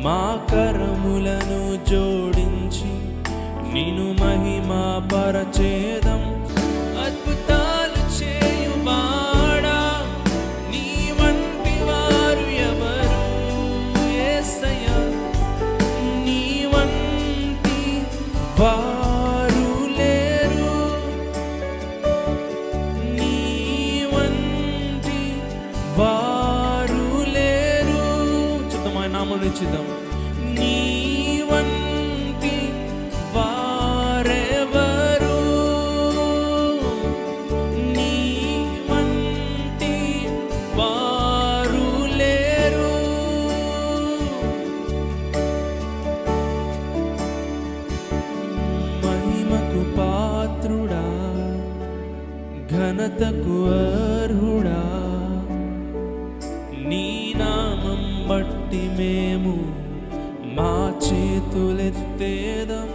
మా కరములను జోడించి నిన్ను మహిమా పరచేదం. అద్భుతాలు చేయువాడా, నీ వంటి వారు ఎవరు యేసయ్యా, నీ వంటి వారు లేరు, నీ వంటి వారు లేరు. చూద్దాం ఆయన నామం నిచ్చిద్దాం. నీ వంటి వారెవరు, నీ వంటి వారు లేరు. మహిమకు పాత్రుడా, ఘనతకు అర్హుడా, నీ నామం బట్టి మేము మా చేతులెత్తేదం.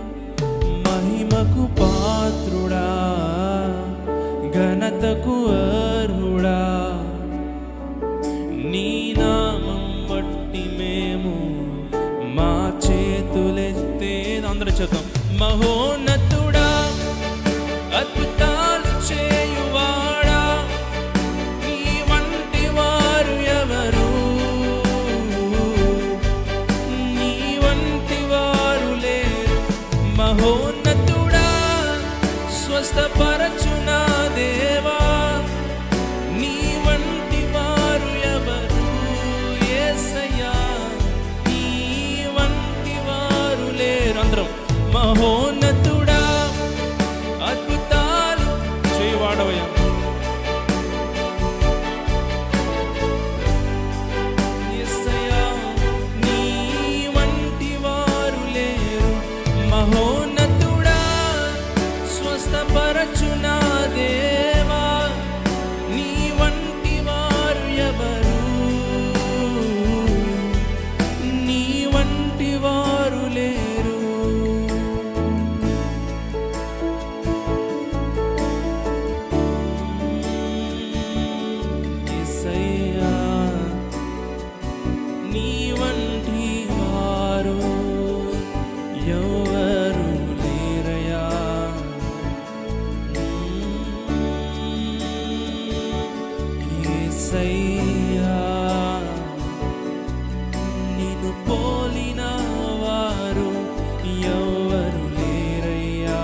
మహిమకు పాత్రుడా, ఘనతకు అర్హుడా, నీ నామం బట్టి మేము మా చేతులెత్తేదం. అందరూ చెప్తాం. మహోన్నతుడా, అద్భుతాలు చేయువాడా, నీ వంటి వారు ఎవరు, నీ వంటి వారు లేరు. మహోన్నతుడా, స్వస్థపరచునా దేవా, నీ వంటి వారు ఎవరు యేసయ్యా, నీ వంటి వారు లేరు. అందరం మహోన్నతుడా, అద్భుతాలు చేయవాడవయ్యా, యేసయ్యా, నీ వంటి వారు లేరు. మహోన్నతుడా, స్వస్థపరచునా దేవా, నీ వంటి వారు ఎవరు, నీ వంటి వారు లేరు. యేసయ్యా, నీ వంటి వారు ఎవరు లేరయ్యా. యేసయ్యా, నిన్ను పోలిన వారు ఎవరు లేరయ్యా.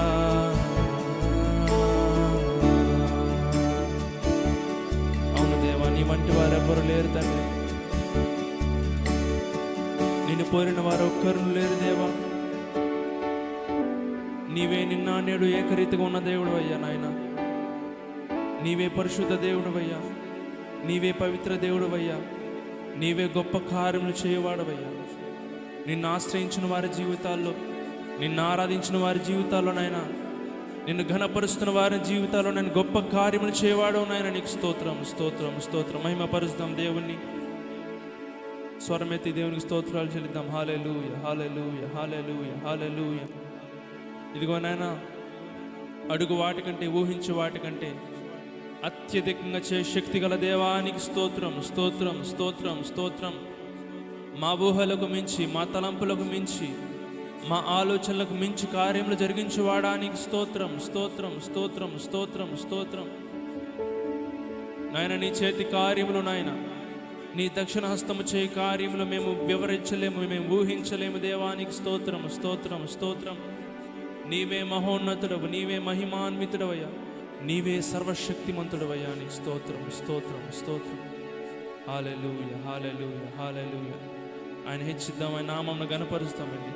అవును దేవా, నీ వంటి వారు ఎవరు లేరు తండ్రి. నిన్ను పోలిన వారు ఒక్కరు లేరు దేవా. నీవే నిన్న నేడు ఏకరీతిగా ఉన్న దేవుడు అయ్యా నాయన. నీవే పరిశుద్ధ దేవుడు అయ్యా, నీవే పవిత్ర దేవుడు అయ్యా, నీవే గొప్ప కార్యములు చేయవాడవయ్యా. నిన్ను ఆశ్రయించిన వారి జీవితాల్లో, నిన్ను ఆరాధించిన వారి జీవితాల్లో నాయన, నిన్ను ఘనపరుస్తున్న వారి జీవితాల్లో నేను గొప్ప కార్యములు చేయవాడు నాయన. నీకు స్తోత్రం, స్తోత్రం, స్తోత్రం. మహిమపరుస్తాం దేవుణ్ణి. స్వరమెత్తి దేవునికి స్తోత్రాలు చెల్లిద్దాం. హల్లెలూయా, హల్లెలూయా, హల్లెలూయా, హల్లెలూయా. ఇదిగో నాయన, అడుగు వాటికంటే, ఊహించే వాటికంటే అత్యధికంగా చే శక్తి గల దేవానికి స్తోత్రం, స్తోత్రం, స్తోత్రం, స్తోత్రం. మా ఊహలకు మించి, మా తలంపులకు మించి, మా ఆలోచనలకు మించి కార్యములు జరిగించేవాడానికి స్తోత్రం, స్తోత్రం, స్తోత్రం, స్తోత్రం, స్తోత్రం. నాయన, నీ చేతి కార్యములు నాయన, నీ దక్షిణ హస్తము చేయి కార్యములు మేము వివరించలేము, మేము ఊహించలేము. దేవానికి స్తోత్రం, స్తోత్రం, స్తోత్రం. నీవే మహోన్నతుడవు, నీవే మహిమాన్వితుడవయ్యా, నీవే సర్వశక్తిమంతుడవయ్యా. నీకు స్తోత్రం, స్తోత్రం, స్తోత్రం. హల్లెలూయా, హల్లెలూయా, హల్లెలూయా. ఆయన హెచ్చిద్దాం, ఆయన నామమును గణపరుస్తామండి.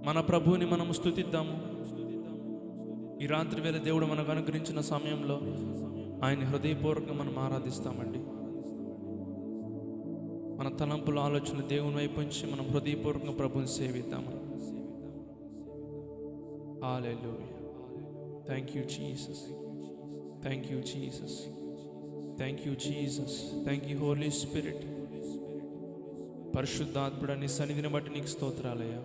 మన ప్రభువుని మనం స్తుతిద్దాము. ఈ రాత్రి వేళ దేవుడు మనకు అనుగ్రహించిన సమయంలో ఆయన హృదయపూర్వకంగా మనం ఆరాధిస్తామండి. మన తలంపుల ఆలోచన దేవుని వైపు నుంచి మనం హృదయపూర్వకంగా ప్రభువుని సేవిద్దాము. Hallelujah. Thank you Jesus, thank you Jesus, thank you Jesus, thank you holy spirit. పరిశుద్ధాత్ముడా, నీ సన్నిధిని బట్టి నీకు స్తోత్రాలయ్యా.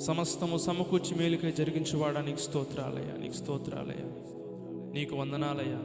సమస్తము సమకూర్చి మేలుకై జరిగించువాడా, నీకు స్తోత్రాలయ్యా, నీకు స్తోత్రాలయ్యా, నీకు వందనాలయ్యా.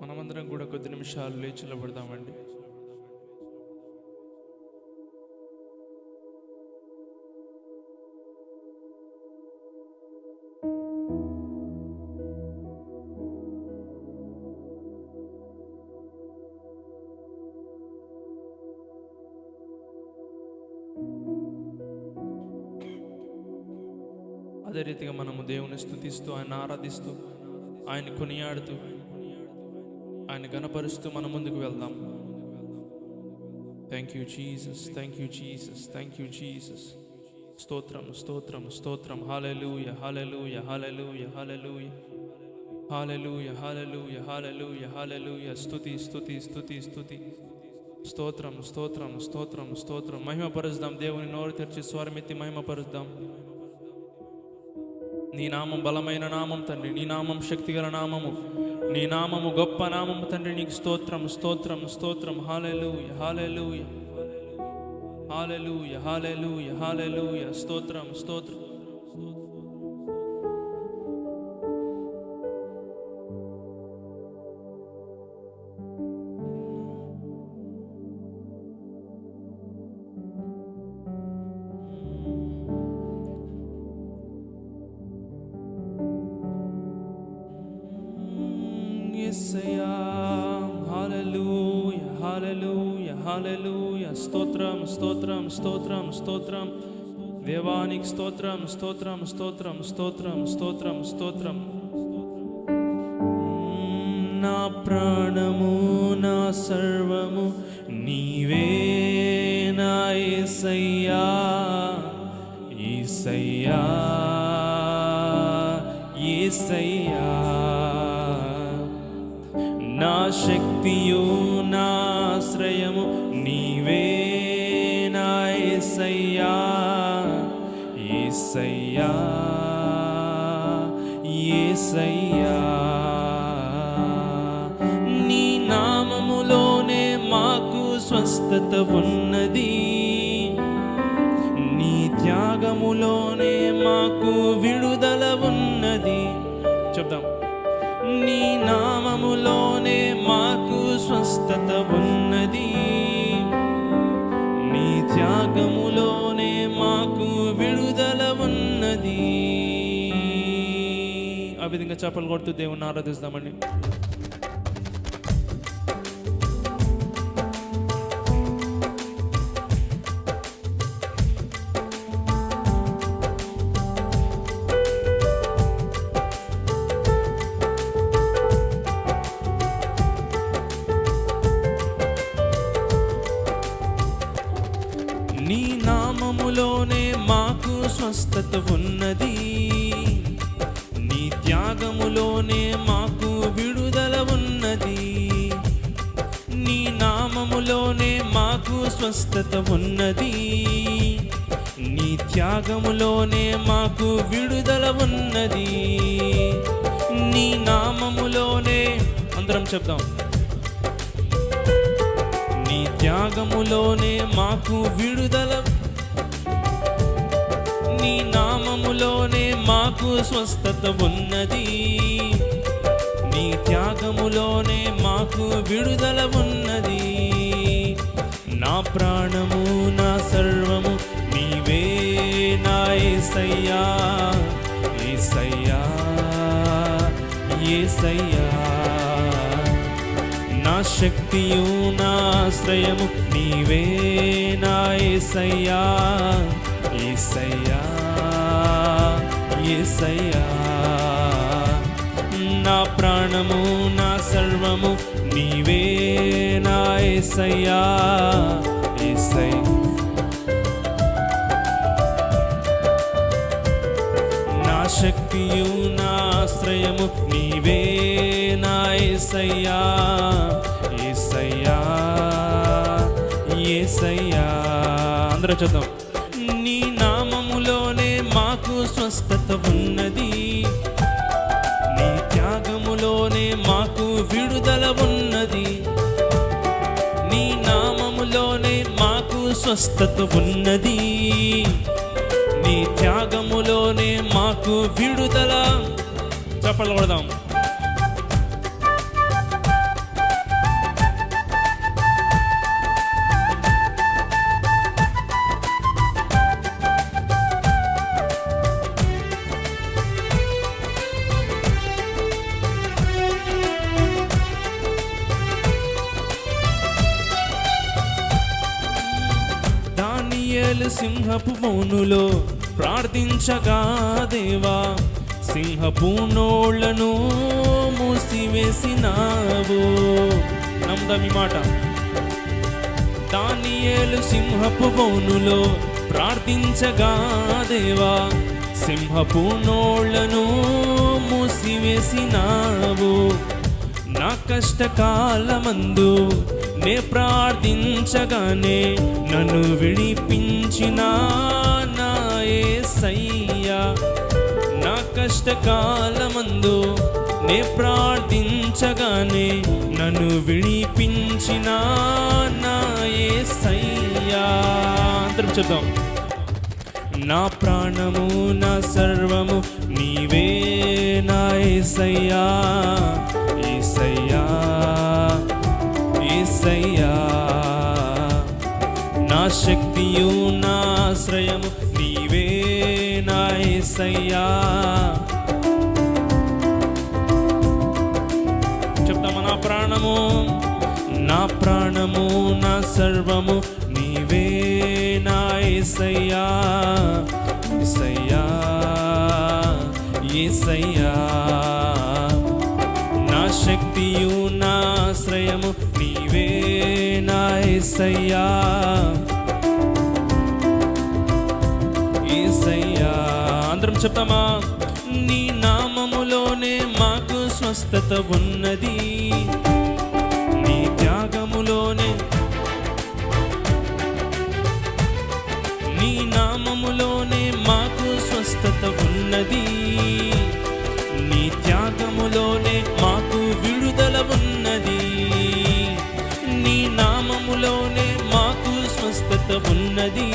మనమందరం కూడా కొద్ది నిమిషాలు లేచి నిలబడదామండి. అదే రీతిగా మనము దేవుని స్తుతిస్తూ, ఆయన ఆరాధిస్తూ, ఆయన కొనియాడుతూ, ఆయన గణపరుస్తూ మన ముందుకు వెళ్దాం. Thank you Jesus, thank you Jesus, thank you Jesus. స్తోత్రం, స్తోత్రం, స్తోత్రం. హల్లెలూయా, hallelujah, hallelujah, hallelujah, hallelujah, hallelujah, hallelujah, హల్లెలూయా. స్తుతి, స్తుతి, స్తుతి, స్తుతి. స్తోత్రం, స్తోత్రం, స్తోత్రం, స్తోత్రం. మహిమపరుద్దాం, దేవుని నోరు తెరిచి స్వరమెత్తి మహిమపరుద్దాం. నీ నామం బలమైన నామం తండ్రి, నీ నామం శక్తిగల నామము, నీ నామము గొప్ప నామము తండ్రి. నీకు స్తోత్రం, స్తోత్రం, స్తోత్రం. హల్లెలూయా, హల్లెలూయా, హల్లెలూయా, హల్లెలూయా, హల్లెలూయా. స్తోత్రం, స్తోత్రం. యేసయ్యా, హల్లెలూయా, హల్లెలూయా, హల్లెలూయా. స్తోత్రం, స్తోత్రం, స్తోత్రం, స్తోత్రం. దేవానికి స్తోత్రం, స్తోత్రం, స్తోత్రం, స్తోత్రం, స్తోత్రం, స్తోత్రం. నా ప్రాణము, నా సర్వము నీవే నా యేసయ్యా, యేసయ్యా, యేసయ్యా. నా శక్తియు, నా ఆశ్రయము నీవే నా యేసయ్యా, యేసయ్యా, యేసయ్యా. నీ నామములోనే మాకు స్వస్థత ఉన్నది, నీ త్యాగములోనే మాకు విడుదల ఉన్నది. చెప్దాం. నీ నామములోనే మాకు స్వస్థత ఉన్నది, నీ త్యాగములోనే మాకు విడుదల ఉన్నది. ఆ విధంగా చప్పలు కొడుతూ దేవుని ఆరాధిస్తామండి. నీ నామములోనే మాకు స్వస్థత ఉన్నది, నీ త్యాగములోనే మాకు విడుదల ఉన్నది. నీ నామములోనే మాకు స్వస్థత ఉన్నది, నీ త్యాగములోనే మాకు విడుదల ఉన్నది. నీ నామములోనే, అందరం చెప్దాం. నీ త్యాగములోనే మాకు విడుదల, నీ నామములోనే మాకు స్వస్థత ఉన్నది, నీ త్యాగములోనే మాకు విడుదల ఉన్నది. నా ప్రాణము, నా సర్వము నీవే నా యేసయ్యా, యేసయ్యా, యేసయ్యా. నా శక్తియు, నా ఆశ్రయము నీవే నా యేసయ్యా, యేసయ్యా, యేసయ్యా. నా ప్రాణము, నా సర్వము నీవే నా యేసయ్యా. యేసయ్యా నా శక్తియు నా ఆశ్రయము నీవే నా యేసయ్యా. యేసయ్యా యేసయ్యా అందరూ చూద్దాం. నీ నామములోనే మాకు స్వస్థత ఉన్నది, నీ త్యాగములోనే మాకు విడుదల ఉన్నది. నీ నామములోనే మాకు స్వస్థత ఉన్నది, నీ త్యాగములోనే మాకు విడుదల. చప్పట్లు కొడదాం. దానియేలు సింహపు బోనులో ప్రార్థించగా దేవా, సింహపు నోళ్లను మూసివేసినావు. నమ్ముదాం ఈ మాట. దానియేలు సింహపు బోనులో ప్రార్థించగా దేవా, సింహపు నోళ్లను మూసివేసినావు. నా కష్టకాలమందు నే ప్రార్థించగానే నన్ను విడిపించిన నా యేసయ్యా. నా కష్టకాలమందు నే ప్రార్థించగానే నన్ను విడిపించిన నా యేసయ్యా. అందరం చెప్తాం. నా ప్రాణము నా సర్వము నీవే నా యేసయ్యా. యేసయ్యా యేసయ్యా నా శక్తియు నా ఆశ్రయము నీవే నా యేసయ్యా. చెప్తామా? నా ప్రాణము నా సర్వము నీవే నా యేసయ్యా. యేసయ్యా యేసయ్యా నా శక్తియు నా ఆశ్రయము నీవే నా యేసయ్యా. యేసయ్యా అందరం చెప్తామా? నీ నామములోనే మాకు స్వస్థత ఉన్నది, నీ త్యాగములోనే, నీ నామములోనే మాకు స్వస్థత ఉన్నది, నీ త్యాగములోనే మాకు విడుదల ఉన్నది. నీ నామములోనే మాకు స్వస్థత ఉన్నది,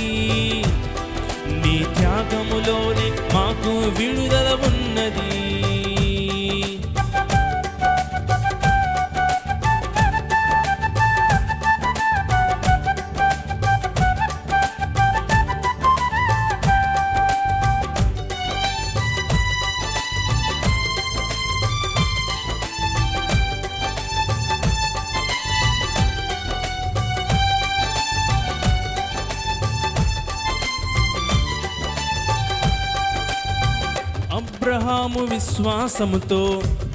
నీ త్యాగములోనే మాకు విడుదల ఉన్నది. అబ్రహాము విశ్వాసముతో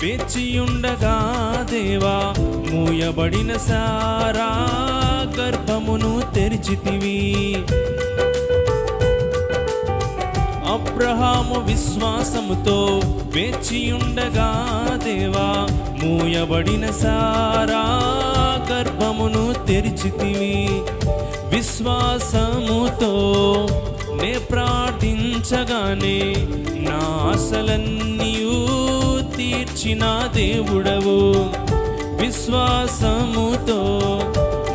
వేచియుండగా దేవా, మూయబడిన సారా గర్భమును తెరిచితివి. అబ్రహాము విశ్వాసముతో వేచియుండగా దేవా, మూయబడిన సారా గర్భమును తెరిచితివి. విశ్వాసముతో నే ప్రార్థించగానే నా ఆశలన్నీయు తీర్చిన దేవుడవు. విశ్వాసముతో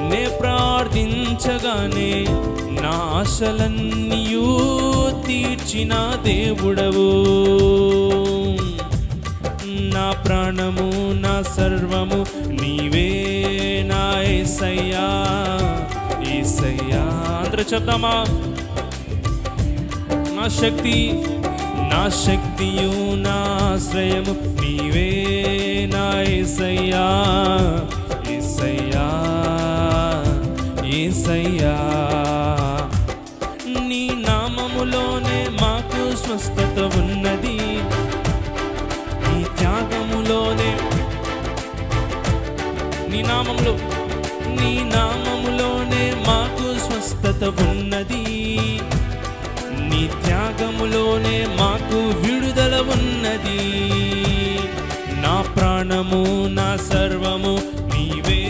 నే ప్రార్థించగానే నా ఆశలన్నీయు తీర్చిన దేవుడవు. నా ప్రాణము నా సర్వము నీవే నా యేసయ్యా. యేసయ్యా అందరూ చెప్తామా? నా శక్తియు నా ఆశ్రయము నీవే నా యేసయ్యా. యేసయ్యా యేసయ్యా నీ నామములోనే మాకు స్వస్థత ఉన్నది, నీ త్యాగములోనే నామములోనే మాకు స్వస్థత ఉన్నది, నీ త్యాగములోనే మాకు విడుదల ఉన్నది. నా ప్రాణము నా సర్వము నీవే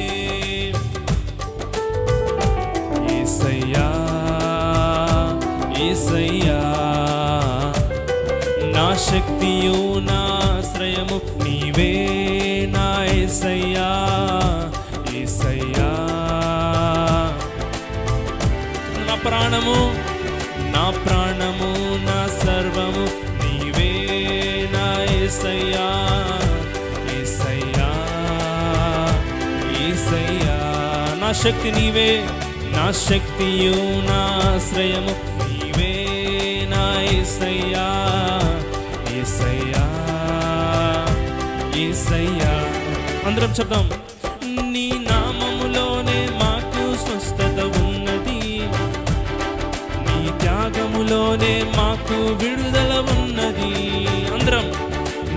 యేసయ్యా, యేసయ్యా. నా శక్తియు నా ఆశ్రయము నీవే నా యేసయ్యా, యేసయ్యా. నా ప్రాణము నా సర్వము నీవే నా యేసయ్యా, యేసయ్యా, యేసయ్యా. నా శక్తి నీవే, నా శక్తియు నా ఆశ్రయము నీవే నా యేసయ్యా, యేసయ్యా, యేసయ్యా. అందరం చెప్దాం. నీ నామములోనే మాకు స్వస్థత ఉన్నది, నీ త్యాగములోనే మాకు విడుదల ఉన్నది. అందరం.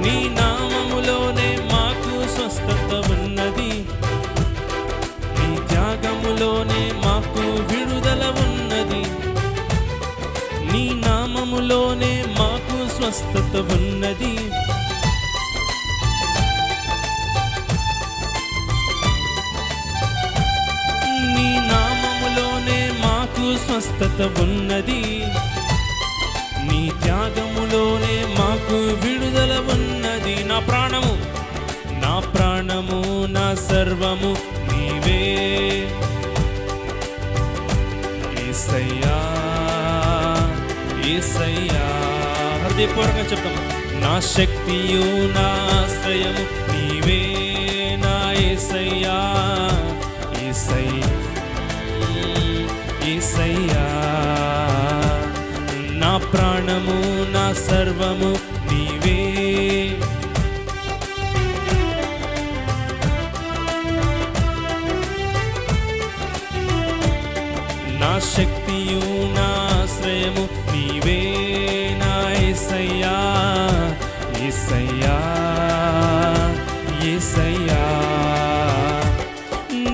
నీ నామములోనే మాకు స్వస్థత ఉన్నది, నీ త్యాగములోనే మాకు విడుదల ఉన్నది. నీ నామములోనే మాకు స్వస్థత ఉన్నది, నీ నామములోనే మాకు స్వస్థత ఉన్నది, నీ త్యాగములోనే మాకు విడుదల ఉన్నది. నా ప్రాణము నా సర్వము నీవే యేసయ్యా, యేసయ్యా. హృదయపూర్వకంగా చెప్తాము. నా శక్తియు నా ఆశ్రయము నీవే నా యేసయ్యా, యేసయ్యా, యేసయ్యా. నా ప్రాణము నా సర్వము నీవే, నా శక్తియు నా ఆశ్రయము నీవే నా యేసయ్యా, యేసయ్యా, యేసయ్యా.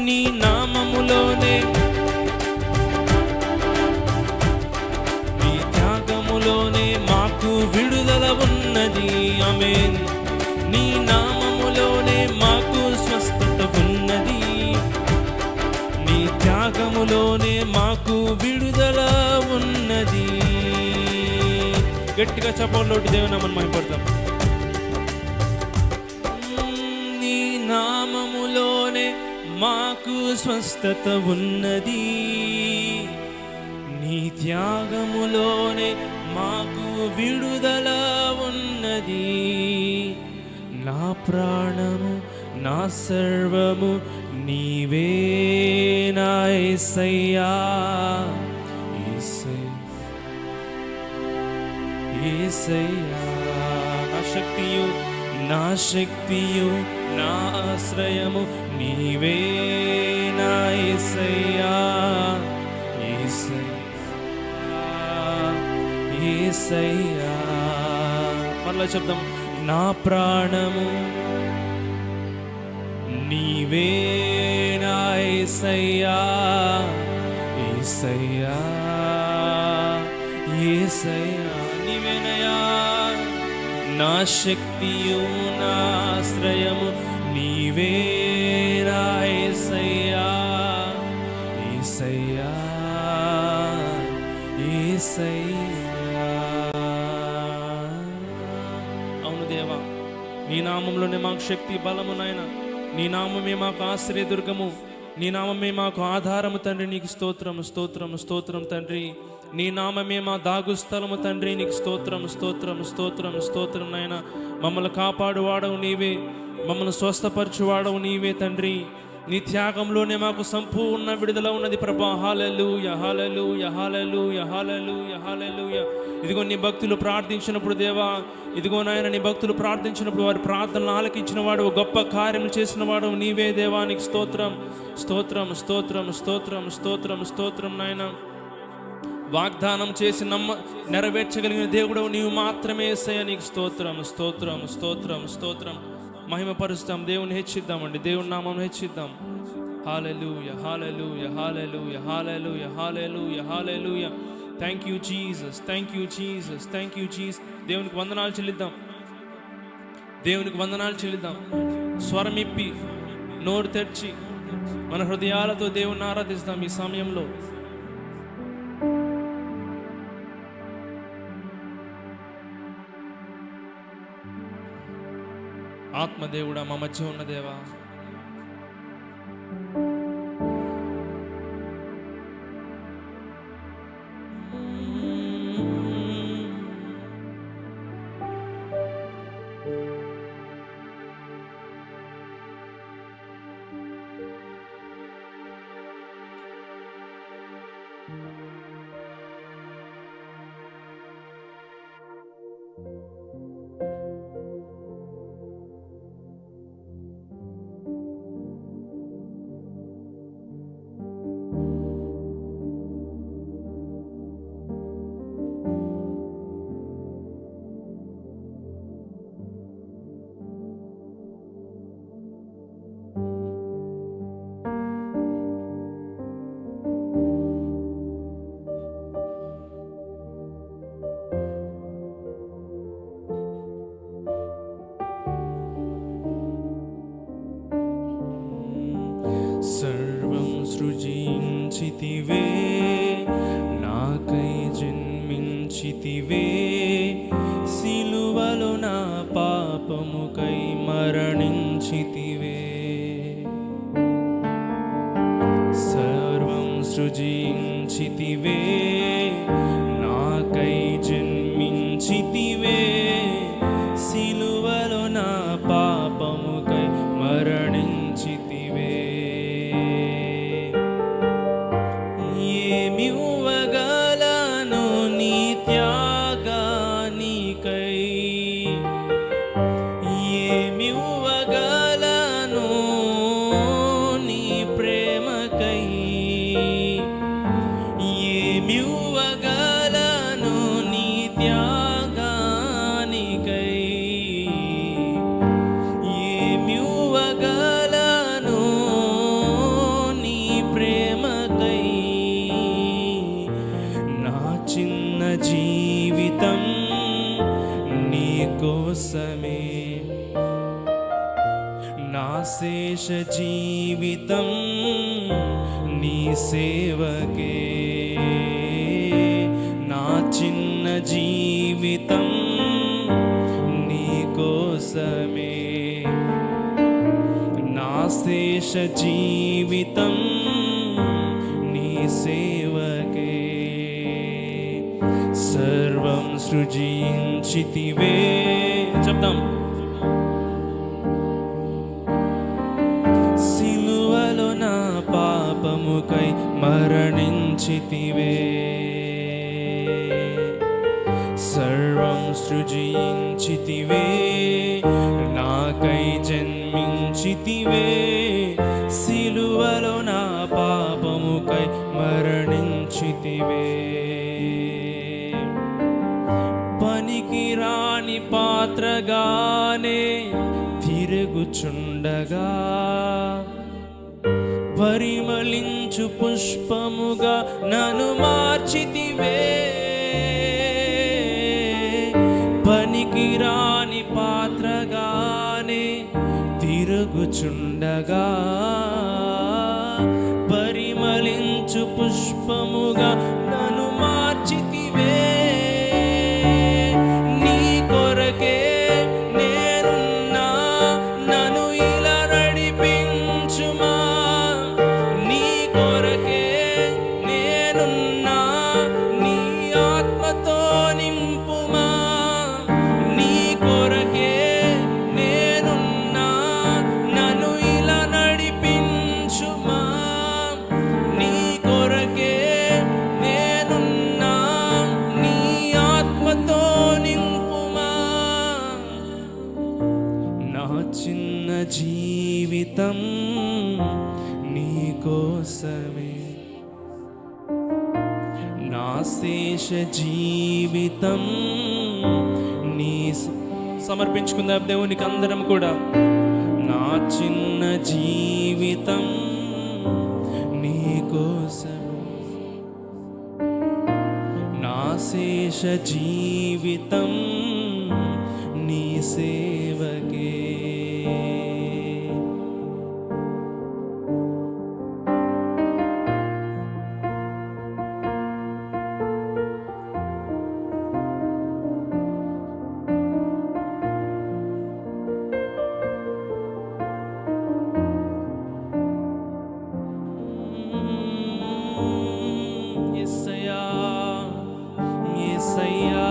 నీ నామములోనే నీ త్యాగములోనే మాకు విడుదల ఉన్నది. ఆమేన్. నీ నామములోనే మాకు స్వస్థత ఉన్నది, నీ త్యాగములోనే మాకు విడుదల ఉన్నది. గట్టిగా చప్పట్లోటి దేవుని నామమును మహిమపడతాం. నీ నామములోనే మాకు స్వస్థత ఉన్నది, నీ త్యాగములోనే మాకు విడుదల ఉన్నది. నా ప్రాణము నా సర్వము నీవే నా యేసయ్యా, యేసయ్యా. నా శక్తియు నా ఆశ్రయము నీవే నా యేసయ్యా, యేసయ్యా, యేసయ్యా. మరలా చెప్దాం. నా ప్రాణము నీవే నా యేసయ్యా, యేసయ్యా, యేసయ్యా. నీవేనయ్యా నా శక్తియు నా ఆశ్రయము నీవే నా యేసయ్యా, యేసయ్యా, యేసయ్యా. అవును దేవా, నీ నామంలోనే మాకు శక్తి బలము నాయనా. నీ నామమే మాకు ఆశ్రయదుర్గము, నీ నామమే మాకు ఆధారము తండ్రి. నీకు స్తోత్రం, స్తోత్రం, స్తోత్రం తండ్రి. నీ నామమే మా దాగు స్థలము తండ్రి. నీకు స్తోత్రం, స్తోత్రం, స్తోత్రం, స్తోత్రం నాయన. మమ్మల్ని కాపాడువాడవు నీవే, మమ్మల్ని స్వస్థపరచువాడవు నీవే తండ్రి. నీ త్యాగంలోనే మాకు సంపూర్ణ విడుదల ఉన్నది ప్రభా. హల్లెలూయా, హల్లెలూయా, హల్లెలూయా, హల్లెలూయా, హల్లెలూయా. ఇదిగో నీ భక్తులు ప్రార్థించినప్పుడు దేవా, ఇదిగో నాయన నీ భక్తులు ప్రార్థించినప్పుడు వారి ప్రార్థనలు ఆలకించిన వాడు, గొప్ప కార్యములు చేసిన వాడు నీవే దేవా. నీకు స్తోత్రం, స్తోత్రం, స్తోత్రం, స్తోత్రం, స్తోత్రం, స్తోత్రం నాయన. వాగ్దానం చేసి నెరవేర్చగలిగిన దేవుడు నీవు మాత్రమే యేసయ్యా. నీకు స్తోత్రం, స్తోత్రం, స్తోత్రం, స్తోత్రం. మహిమపరుస్తాం, దేవుని హెచ్చిద్దామండి, దేవుని నామం హెచ్చిద్దాం. Hallelujah, hallelujah, hallelujah, hallelujah, hallelujah, hallelujah. Thank you Jesus, thank you Jesus, thank you Jesus. దేవునికి వందనాలు చెల్లిద్దాం, దేవునికి వందనాలు చెల్లిద్దాం. స్వరం ఇప్పి నోరు తెరిచి మన హృదయాలతో దేవుణ్ణి ఆరాధిస్తాం ఈ సమయంలో. ఆత్మదేవుడా, మా మధ్య ఉన్న దేవా, సర్వం సృజించితివే, నాకై జన్మించితివే, సిలువలో నా పాపముకై మరణించితివే. సర్వం సృజించితివే, నాకై జన్మించితివే, సిలువలో నా పాపముకై మరణించితివే. ఏమివ్వగలను నీ త్యాగానికై, ఏమివ్వగలను నీ ప్రేమకై, ఏమివ్వగలను నీ త్యాగానికై, ఏమివ్వగలను నీ ప్రేమకై. నా చిన్న జీవితం నీ కోసమే, నా శేష జీవితం నీ సేవకే. నా చిన్న జీవితం నీ కోసమే, నా శేష జీవితం నీ సేవకే. సర్వం సృజించితివే, చెప్తాం. సిలువలో నా పాపముకై మరణించితివే. సర్వం సృజించితివే, నాకై జన్మించితివే, సిలువలో నా పాపముకై మరణించితివే. పనికిరాని పాత్రగానే తిరుగుచుండగా, పరిమళించు పుష్పముగా నన్ను మార్చితివే. పనికిరాని పాత్రగానే తిరుగుచుండగా, పరిమళించు పుష్పముగా నన్ను మార్చితివే. నీ కొరకే నేనున్నా, నన్ను ఇలా నడిపించుమా. నీ కొరకే నేనున్నా, నీ ఆత్మతో నింపుమా. నీ కొరకే నేనున్నా, నన్ను ఇలా నడిపించుమా. నీ కొరకే నేనున్నా, నీ ఆత్మతో నింపుమా. నా చిన్న జీవితం నీ కోసమే, నా శేష జీవితం నీ సమర్పించుకుందాం దేవునికి అందరం కూడా. నా చిన్న జీవితం శేష జీవితం నీ సేవకే. యేసయ్యా యేసయ్యా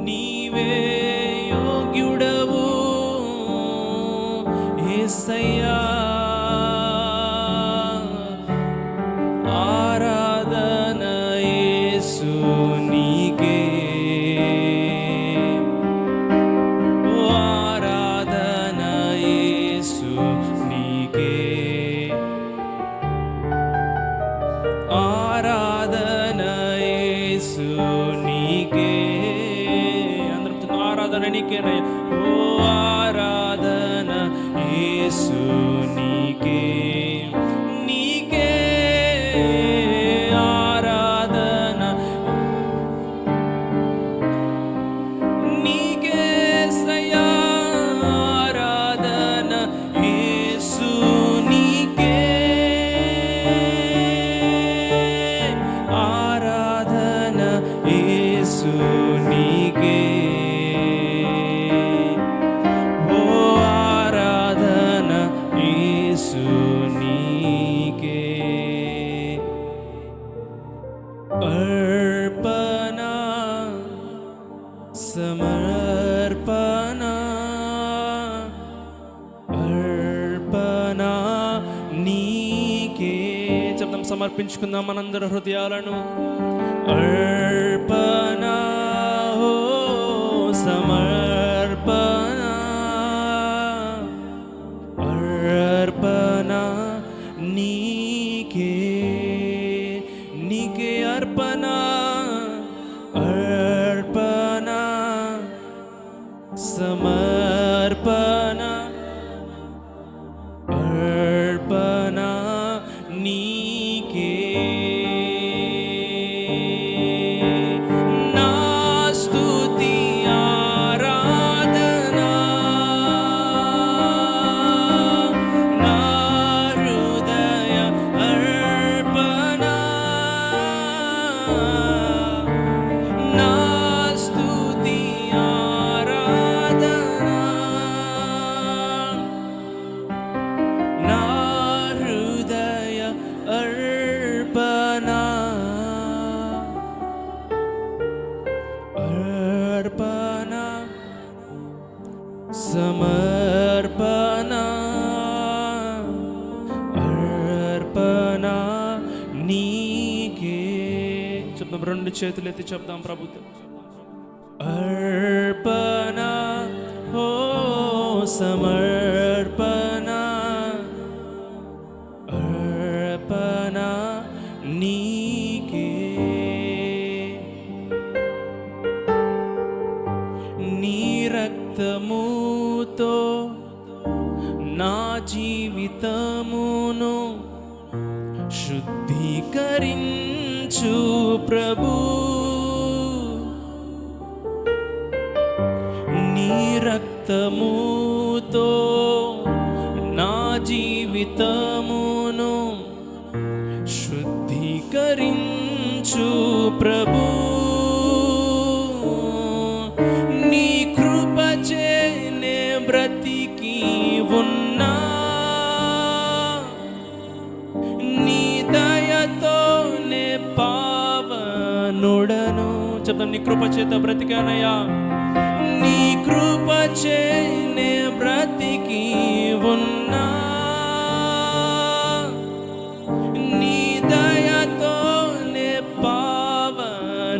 నీవే యోగ్యుడవు, యేసయ్యా ఆరాధన యేసు నీకే, ఆరాధన యేసు నీకే, ఆరాధన యేసు నీకే. అందరం ఆరాధన నీకేనయ్యా. ఓ ఆరాధన యేసు నీకే, నీకే ఆరాధన, నీకే సయ్యా ఆరాధన యేసు నీకే, ఆరాధన యేసు నీకే. ఓ ఆరాధన యేసు నీకే. అర్పణ సమర్పణ, అర్పణ నీకే. చెప్తాం, సమర్పించుకుందాం మనందరి హృదయాలను. అర్పణ ఓ సమర్పణ, అర్పణ నీకే, నీకే అర్పణ, అర్పణ సమర్పణ, అర్పణ నీకే. నా స్తుతి ఆరాధన, నా హృదయ అర్పణ, నా స్తుతి ఆరాధన, నా హృదయ అర్పణ, అర్పణ సమర్పణ, అర్పణ నీకే. చెప్తాం, రెండు చేతులు ఎత్తి చెప్తాం ప్రభుత్వం. అర్పణ ఓ సమర్పణ, అర్పణ నీకే. నీ రక్తముతో నా జీవితమును శుద్ధీకరించు ప్రభు, నీ రక్తముతో నా జీవితమును శుద్ధీకరించు ప్రభు, నీ కృపచే నే బ్రతికి ఉన్నా, నీ దయతో నే పావనుడను. చెప్తాం, నీ కృప చేత బ్రతికానయ్యా, నీ కృపచే నే బ్రతికి ఉన్నా, నీ దయతో నే పావనుడను.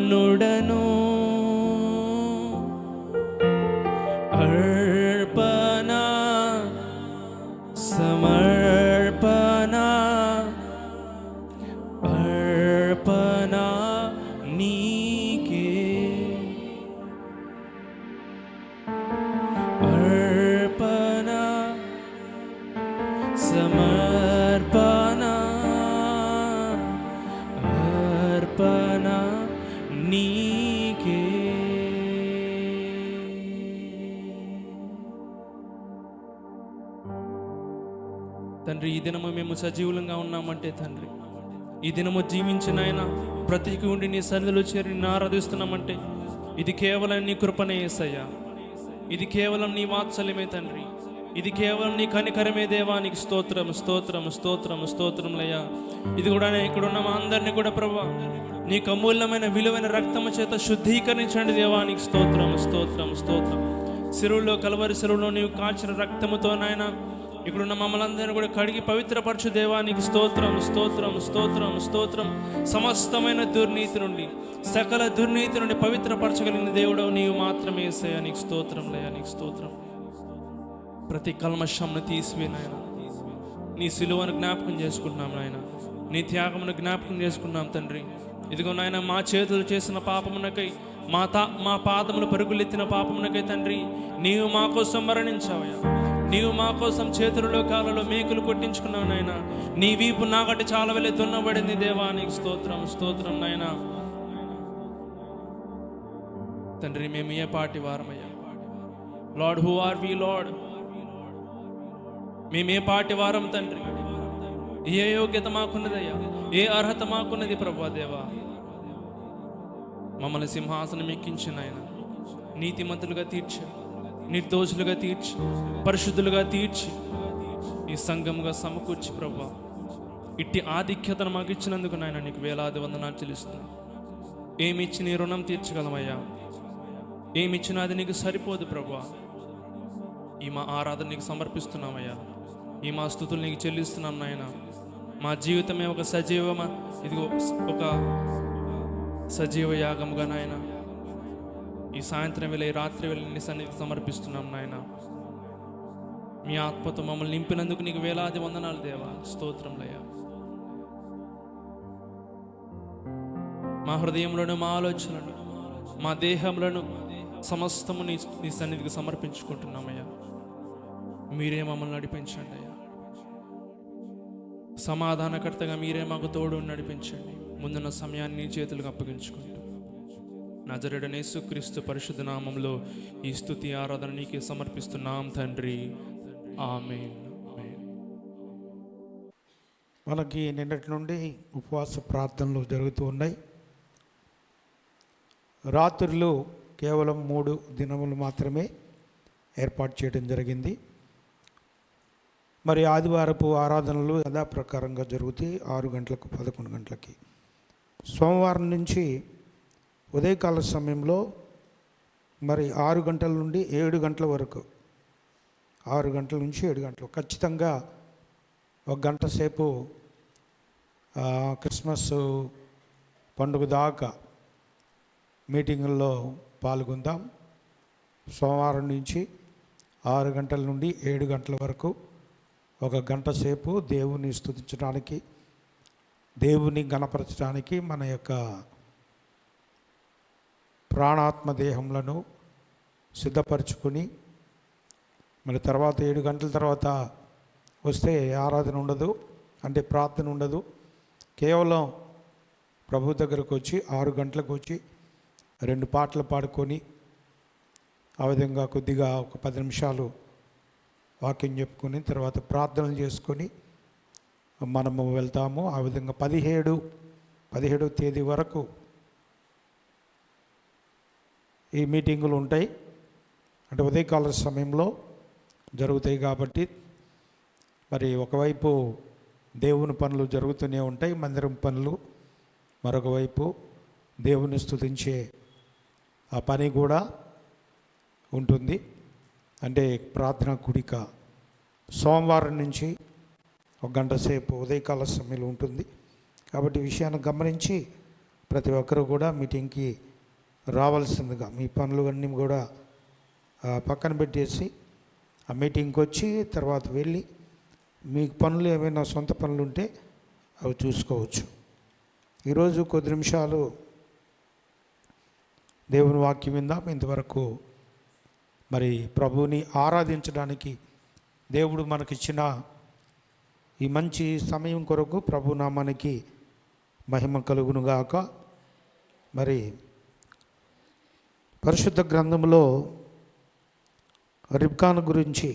అర్పణ సమర్పణ, అర్పణ నీకే, అర్పణ సమర్పణ, అర్పణ నీకే. తండ్రి, ఈ దినము మేము సజీవులంగా ఉన్నామంటే తండ్రి, ఈ దినము జీవించిన ఆయన బ్రతికి ఉండి నీ సన్నిధిలో చేరి నిన్ను ఆరాధిస్తున్నామంటే ఇది కేవలం నీ కృపనే యేసయ్యా, ఇది కేవలం నీ వాత్సల్యమే తండ్రి, ఇది కేవలం నీ కనికరమే దేవా. నీకు స్తోత్రం స్తోత్రం స్తోత్రం స్తోత్రములయ్యా. ఇది కూడా ఇక్కడ ఉన్న మా అందరినీ కూడా ప్రభువా నీకు అమూల్యమైన విలువైన రక్తము చేత శుద్ధీకరించండి దేవా. నీకు స్తోత్రం స్తోత్రం స్తోత్రం. సిరువులో కలవరి సిరువులో నీవు కాచిన రక్తముతో నాయన ఇక్కడున్న మమ్మల్ని అందరినీ కూడా కడిగి పవిత్రపరచు దేవా. నీకు స్తోత్రం స్తోత్రం స్తోత్రం స్తోత్రం. సమస్తమైన దుర్నీతి నుండి, సకల దుర్నీతి నుండి పవిత్రపరచగలిగిన దేవుడు నీవు మాత్రమే యేసయ్యా. నీకు స్తోత్రం లయ్యా, నీకు స్తోత్రం. ప్రతి కల్మషంను తీసివేయి నాయన. నీ సిలువను జ్ఞాపకం చేసుకుంటున్నాం నాయన, నీ త్యాగమును జ్ఞాపకం చేసుకున్నాం తండ్రి. ఇదిగో నాయన, మా చేతులు చేసిన పాపమునకై, మా పాదములు పరుగులెత్తిన పాపమునకై తండ్రి నీవు మా కోసం మరణించావయ్యా. నీవు మా కోసం చేతులలో కాళ్ళలో మేకులు కొట్టించుకున్నావు నాయన. నీ వీపు నాగటి చాలా వెళ్ళి దున్నబడింది దేవా. నీకు స్తోత్రం స్తోత్రం నాయన. తండ్రి, మేము ఏ పాటి వారమయ్యా? Lord, who are we Lord? మేమే పాటి వారం తండ్రి? ఏ యోగ్యత మాకున్నదయ్యా? ఏ అర్హత మాకున్నది ప్రభువా దేవా? మమ్మల్ని సింహాసనం ఎక్కించిన ఆయన నీతిమంతులుగా తీర్చి, నిర్దోషులుగా తీర్చి, పరిశుద్ధులుగా తీర్చి, ఈ సంఘముగా సమకూర్చి ప్రభువా ఇట్టి ఆధిక్యతను మాకు ఇచ్చినందుకు నాయన నీకు వేలాది వందనాలు చెల్లిస్తున్నాను. ఏమిచ్చి నీ రుణం తీర్చగలమయ్యా? ఏమిచ్చినా అది నీకు సరిపోదు ప్రభువా. ఈ మా ఆరాధన నీకు సమర్పిస్తున్నామయ్యా. ఈ మా స్తుతులు నీకు చెల్లిస్తున్నాం నాయన. మా జీవితమే ఒక ఇదిగో ఒక సజీవ యాగముగా నాయన ఈ సాయంత్రం వేళ, ఈ రాత్రి వేళ నీ సన్నిధికి సమర్పిస్తున్నాం నాయన. మీ ఆత్మతో మమ్మల్ని నింపినందుకు నీకు వేలాది వందనాలు దేవా. స్తోత్రంలయ్యా. మా హృదయంలోను, మా ఆలోచనలను, మా దేహంలోను సమస్తము నీ సన్నిధికి సమర్పించుకుంటున్నామయ్యా. మీరే మమ్మల్ని నడిపించండి అయ్యా. సమాధానకర్తగా మీరే మాకు తోడు నడిపించండి. ముందున్న సమయాన్ని నీ చేతులకు అప్పగించుకుంటూ నజరేయుడైన యేసుక్రీస్తు పరిశుద్ధ నామములో ఈ స్తుతి ఆరాధన నీకే సమర్పిస్తున్నాం తండ్రి. ఆమేన్. మనకి నిన్నటి నుండి ఉపవాస ప్రార్థనలు జరుగుతూ ఉన్నాయి. రాత్రులు కేవలం 3 దినములు మాత్రమే ఏర్పాటు చేయడం జరిగింది. మరి ఆదివారపు ఆరాధనలు యథాప్రకారంగా జరుగుతాయి 6 గంటలకు 11 గంటలకి. సోమవారం నుంచి ఉదయకాల సమయంలో మరి 6 గంటల నుండి 7 గంటల వరకు, 6 గంటల నుంచి 7 గంటలు ఖచ్చితంగా 1 గంట సేపు క్రిస్మస్ పండుగ దాకా మీటింగుల్లో పాల్గొందాం. సోమవారం నుంచి 6 గంటల నుండి 7 గంటల వరకు 1 గంట సేపు దేవుని స్తుతించడానికి, దేవుని గణపరచడానికి మన యొక్క ప్రాణాత్మ దేహములను సిద్ధపరచుకొని, మళ్ళీ తర్వాత 7 గంటల తర్వాత వస్తే ఆరాధన ఉండదు, అంటే ప్రార్థన ఉండదు. కేవలం ప్రభు దగ్గరకు వచ్చి 6 గంటలకు వచ్చి 2 పాటలు పాడుకొని, ఆ విధంగా కొద్దిగా ఒక 10 నిమిషాలు వాక్యం చెప్పుకొని తర్వాత ప్రార్థనలు చేసుకొని మనము వెళ్తాము. ఆ విధంగా 17వ తేదీ వరకు ఈ మీటింగులు ఉంటాయి. అంటే ఉదయకాల సమయంలో జరుగుతాయి కాబట్టి మరి ఒకవైపు దేవుని పనులు జరుగుతూనే ఉంటాయి, మందిరం పనులు, మరొక వైపు దేవుని స్తుతించే ఆ పని కూడా ఉంటుంది. అంటే ప్రార్థన కూడిక సోమవారం నుంచి 1 గంట సేపు ఉదయకాల సమయంలో ఉంటుంది. కాబట్టి ఈ విషయాన్ని గమనించి ప్రతి ఒక్కరూ కూడా మీటింగ్కి రావాల్సిందిగా, మీ పనులు కూడా పక్కన పెట్టేసి ఆ మీటింగ్కి వచ్చి తర్వాత వెళ్ళి మీకు పనులు ఏమైనా సొంత పనులు ఉంటే అవి చూసుకోవచ్చు. ఈరోజు కొద్ది నిమిషాలు దేవుని వాక్యం విందాం. ఇంతవరకు మరి ప్రభువుని ఆరాధించడానికి దేవుడు మనకిచ్చిన ఈ మంచి సమయం కొరకు ప్రభు నామానికి మహిమ కలుగునుగాక. మరి పరిశుద్ధ గ్రంథంలో రిబ్కాను గురించి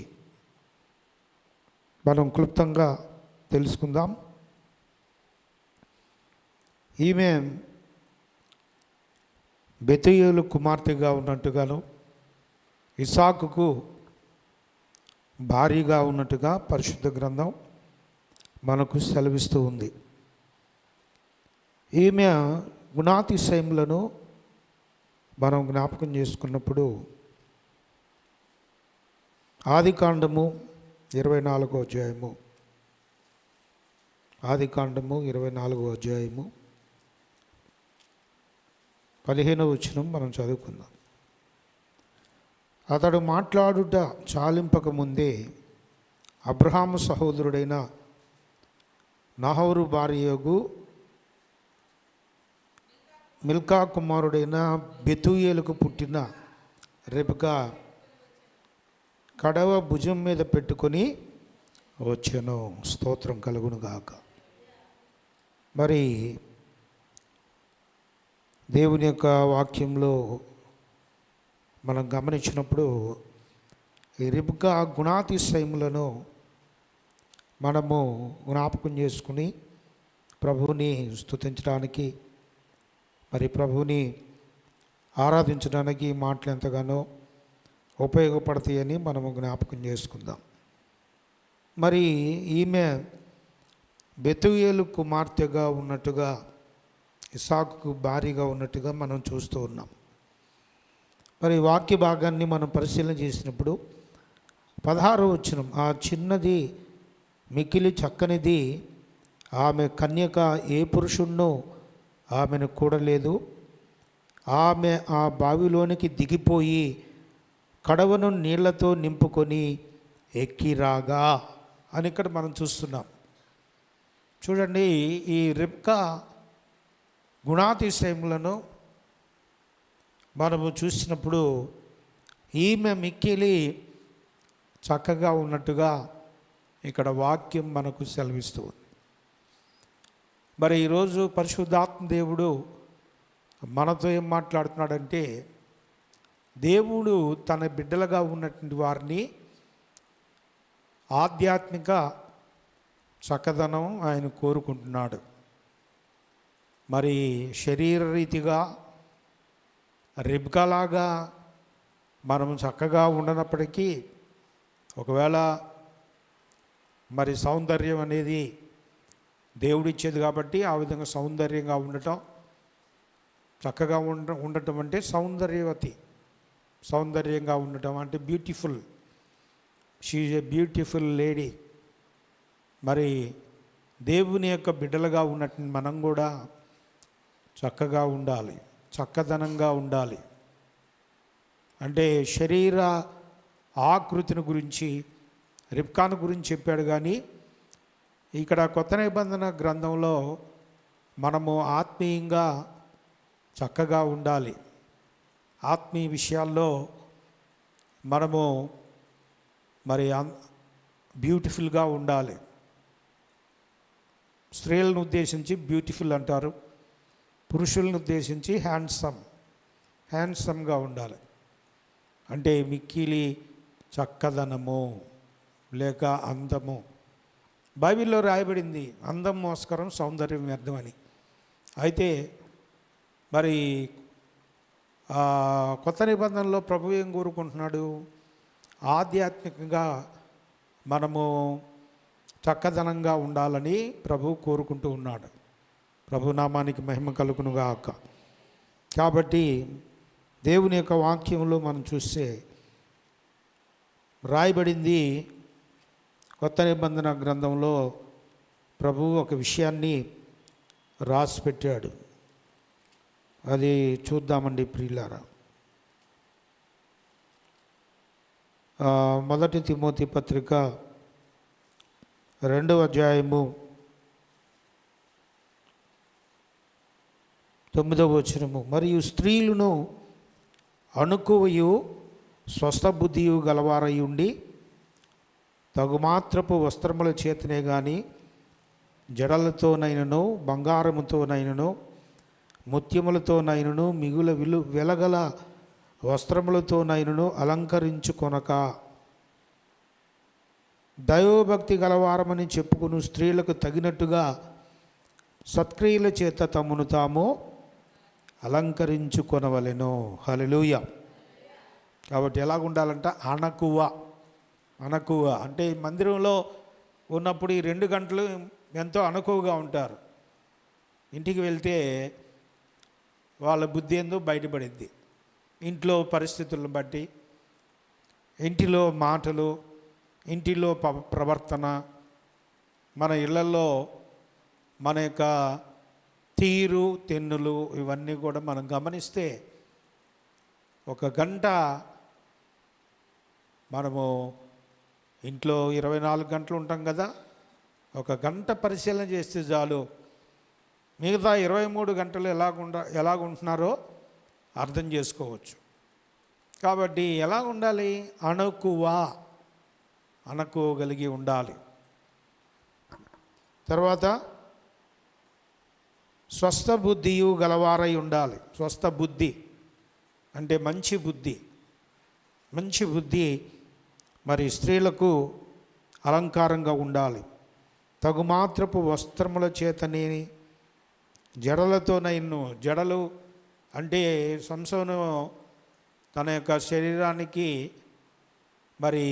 మనం క్లుప్తంగా తెలుసుకుందాం. ఈమె బెతూయేలు కుమార్తెగా ఉన్నట్టుగాను ఇస్సాకుకు భార్యగా ఉన్నట్టుగా పరిశుద్ధ గ్రంథం మనకు సెలవిస్తూ ఉంది. ఈమె గుణాతిశయములను మనం జ్ఞాపకం చేసుకున్నప్పుడు ఆదికాండము 24వ అధ్యాయము, ఆదికాండము 24వ అధ్యాయము 15వ వచనం మనం చదువుకుందాం. అతడు మాట్లాడుట చాలింపక ముందే అబ్రహాము సహోదరుడైన నహోరు భార్యగు మిల్కా కుమారుడైన బెతూయేలుకు పుట్టిన రెబెకా కడవ భుజం మీద పెట్టుకొని వచ్చెను. స్తోత్రం కలుగునుగాక. మరి దేవుని యొక్క వాక్యంలో మనం గమనించినప్పుడు ఈ రెబెకా గుణాతిశయములను మనము జ్ఞాపకం చేసుకుని ప్రభువుని స్తుతించడానికి, మరి ప్రభువుని ఆరాధించడానికి మాటలు ఎంతగానో ఉపయోగపడతాయని మనము జ్ఞాపకం చేసుకుందాం. మరి ఈమె బెతూయేలు కుమార్తెగా ఉన్నట్టుగా, ఇస్సాకుకు భార్యగా ఉన్నట్టుగా మనం చూస్తూ ఉన్నాం. మరి వాక్య భాగాన్ని మనం పరిశీలన చేసినప్పుడు 16వ వచనం, ఆ చిన్నది మిక్కిలి చక్కనిది, ఆమె కన్యక ఏ పురుషుణ్ణో ఆమెను కూడలేదు, ఆమె ఆ బావిలోనికి దిగిపోయి కడవను నీళ్లతో నింపుకొని ఎక్కిరాగా అని ఇక్కడ మనం చూస్తున్నాం. చూడండి, ఈ రిబ్కా గుణాతిశయములను మనము చూసినప్పుడు ఈమె మిక్కిలి చక్కగా ఉన్నట్టుగా ఇక్కడ వాక్యం మనకు సెలవిస్తూ ఉంది. మరి ఈరోజు పరిశుద్ధాత్మ దేవుడు మనతో ఏం మాట్లాడుతున్నాడంటే, దేవుడు తన బిడ్డలుగా ఉన్నటువంటి వారిని ఆధ్యాత్మిక చక్కదనం ఆయన కోరుకుంటున్నాడు. మరి శరీర రీతిగా రిబ్కాలాగా మనం చక్కగా ఉండనప్పటికీ, ఒకవేళ మరి సౌందర్యం అనేది దేవుడిచ్చేది కాబట్టి ఆ విధంగా సౌందర్యంగా ఉండటం, చక్కగా ఉండటం అంటే సౌందర్యంగా ఉండటం అంటే beautiful. She is a beautiful lady. మరి దేవుని యొక్క బిడ్డలుగా ఉన్నట్టు మనం కూడా చక్కగా ఉండాలి, చక్కదనంగా ఉండాలి. అంటే శరీర ఆకృతిని గురించి రిబ్కాను గురించి చెప్పాడు. కానీ ఇక్కడ కొత్త నిబంధన గ్రంథంలో మనము ఆత్మీయంగా చక్కగా ఉండాలి, ఆత్మీయ విషయాల్లో మనము మరి బ్యూటిఫుల్గా ఉండాలి. స్త్రీలను ఉద్దేశించి బ్యూటిఫుల్ అంటారు, పురుషులను ఉద్దేశించి హ్యాండ్సమ్గా ఉండాలి. అంటే మిక్కిలి చక్కదనము లేక అందము. బైబిల్లో రాయబడింది అందం మోసకరం, సౌందర్యం వ్యర్థం అని. అయితే మరి కొత్త నిబంధనలో ప్రభు ఏం కోరుకుంటున్నాడు? ఆధ్యాత్మికంగా మనము చక్కదనంగా ఉండాలని ప్రభు కోరుకుంటూ ఉన్నాడు. ప్రభు నామానికి మహిమ కలుగునుగాక. కాబట్టి దేవుని యొక్క వాక్యంలో మనం చూస్తే రాయబడింది, కొత్త నిబంధన గ్రంథంలో ప్రభువు ఒక విషయాన్ని రాసి పెట్టాడు. అది చూద్దామండి ప్రియులారా. 1 తిమోతి పత్రిక 2వ అధ్యాయము 9వ వచనము, మరియు స్త్రీలను అనుకువయు స్వస్థ బుద్ధియు గలవారై ఉండి తగుమాత్రపు వస్త్రముల చేతనే కానీ జడలతోనైనను బంగారముతోనైనను ముత్యములతోనైనను మిగుల వెలగల వస్త్రములతోనైనను అలంకరించుకొనక దైవభక్తి గలవారమని చెప్పుకుని స్త్రీలకు తగినట్టుగా సత్క్రియల చేత తమను తాము అలంకరించుకొనవలెను. హల్లెలూయా. కాబట్టి ఎలాగుండాలంట? అణకువ. అంటే మందిరంలో ఉన్నప్పుడు ఈ 2 గంటలు ఎంతో అణకువగా ఉంటారు. ఇంటికి వెళ్తే వాళ్ళ బుద్ధి ఏందో బయటపడిద్ది. ఇంట్లో పరిస్థితులను బట్టి, ఇంటిలో మాటలు, ఇంటిలో ప్రవర్తన, మన ఇళ్లలో మన యొక్క తీరు తెన్నులు ఇవన్నీ కూడా మనం గమనిస్తే 1 గంట మనము ఇంట్లో 24 గంటలు ఉంటాం కదా, 1 గంట పరిశీలన చేస్తే చాలు మిగతా 23 గంటలు ఎలాగుంటున్నారో అర్థం చేసుకోవచ్చు. కాబట్టి ఎలా ఉండాలి? అణకువగలిగి ఉండాలి. తర్వాత స్వస్థ బుద్ధియు గలవారై ఉండాలి. స్వస్థ బుద్ధి అంటే మంచి బుద్ధి మరి స్త్రీలకు అలంకారంగా ఉండాలి. తగుమాత్రపు వస్త్రముల చేతనే జడలతోనైను, జడలు అంటే సంసోను తన యొక్క శరీరానికి మరి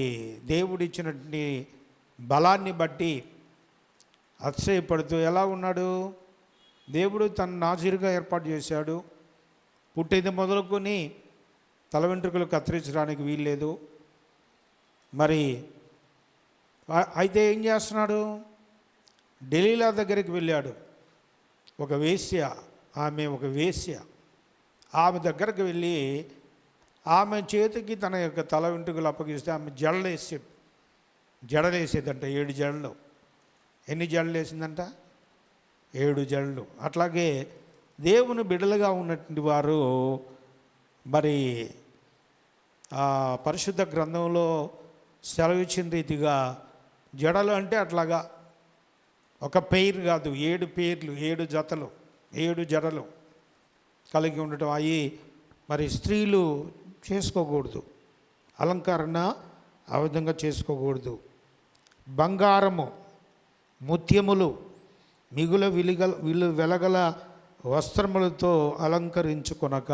దేవుడిచ్చినటువంటి బలాన్ని బట్టి అతిశయపడుతూ ఎలా ఉన్నాడు? దేవుడు తన నాజీరుగా ఏర్పాటు చేశాడు. పుట్టేది మొదలుకొని తల వెంట్రుకలు కత్తిరించడానికి వీల్లేదు. మరి అయితే ఏం చేస్తున్నాడు? డెలీలా దగ్గరికి వెళ్ళాడు. ఒక వేశ్య, ఆమె దగ్గరకు వెళ్ళి ఆమె చేతికి తన యొక్క తల వెంట్రుకలు అప్పగిస్తే ఆమె జడలేసేదంట. 7 జడలు. ఎన్ని జడలు వేసిందంట? 7 జడలు. అట్లాగే దేవుని బిడ్డలుగా ఉన్నటువంటి వారు మరి పరిశుద్ధ గ్రంథంలో సెలవిచ్చిన రీతిగా జడలు అంటే అట్లాగా ఒక పెయిర్ కాదు, 7 పేర్లు, 7 జతలు, 7 జడలు కలిగి ఉండటం. అవి మరి స్త్రీలు చేసుకోకూడదు. అలంకరణ ఆ విధంగా చేసుకోకూడదు. బంగారము, ముత్యములు, మిగుల వెలగల వస్త్రములతో అలంకరించుకొనక.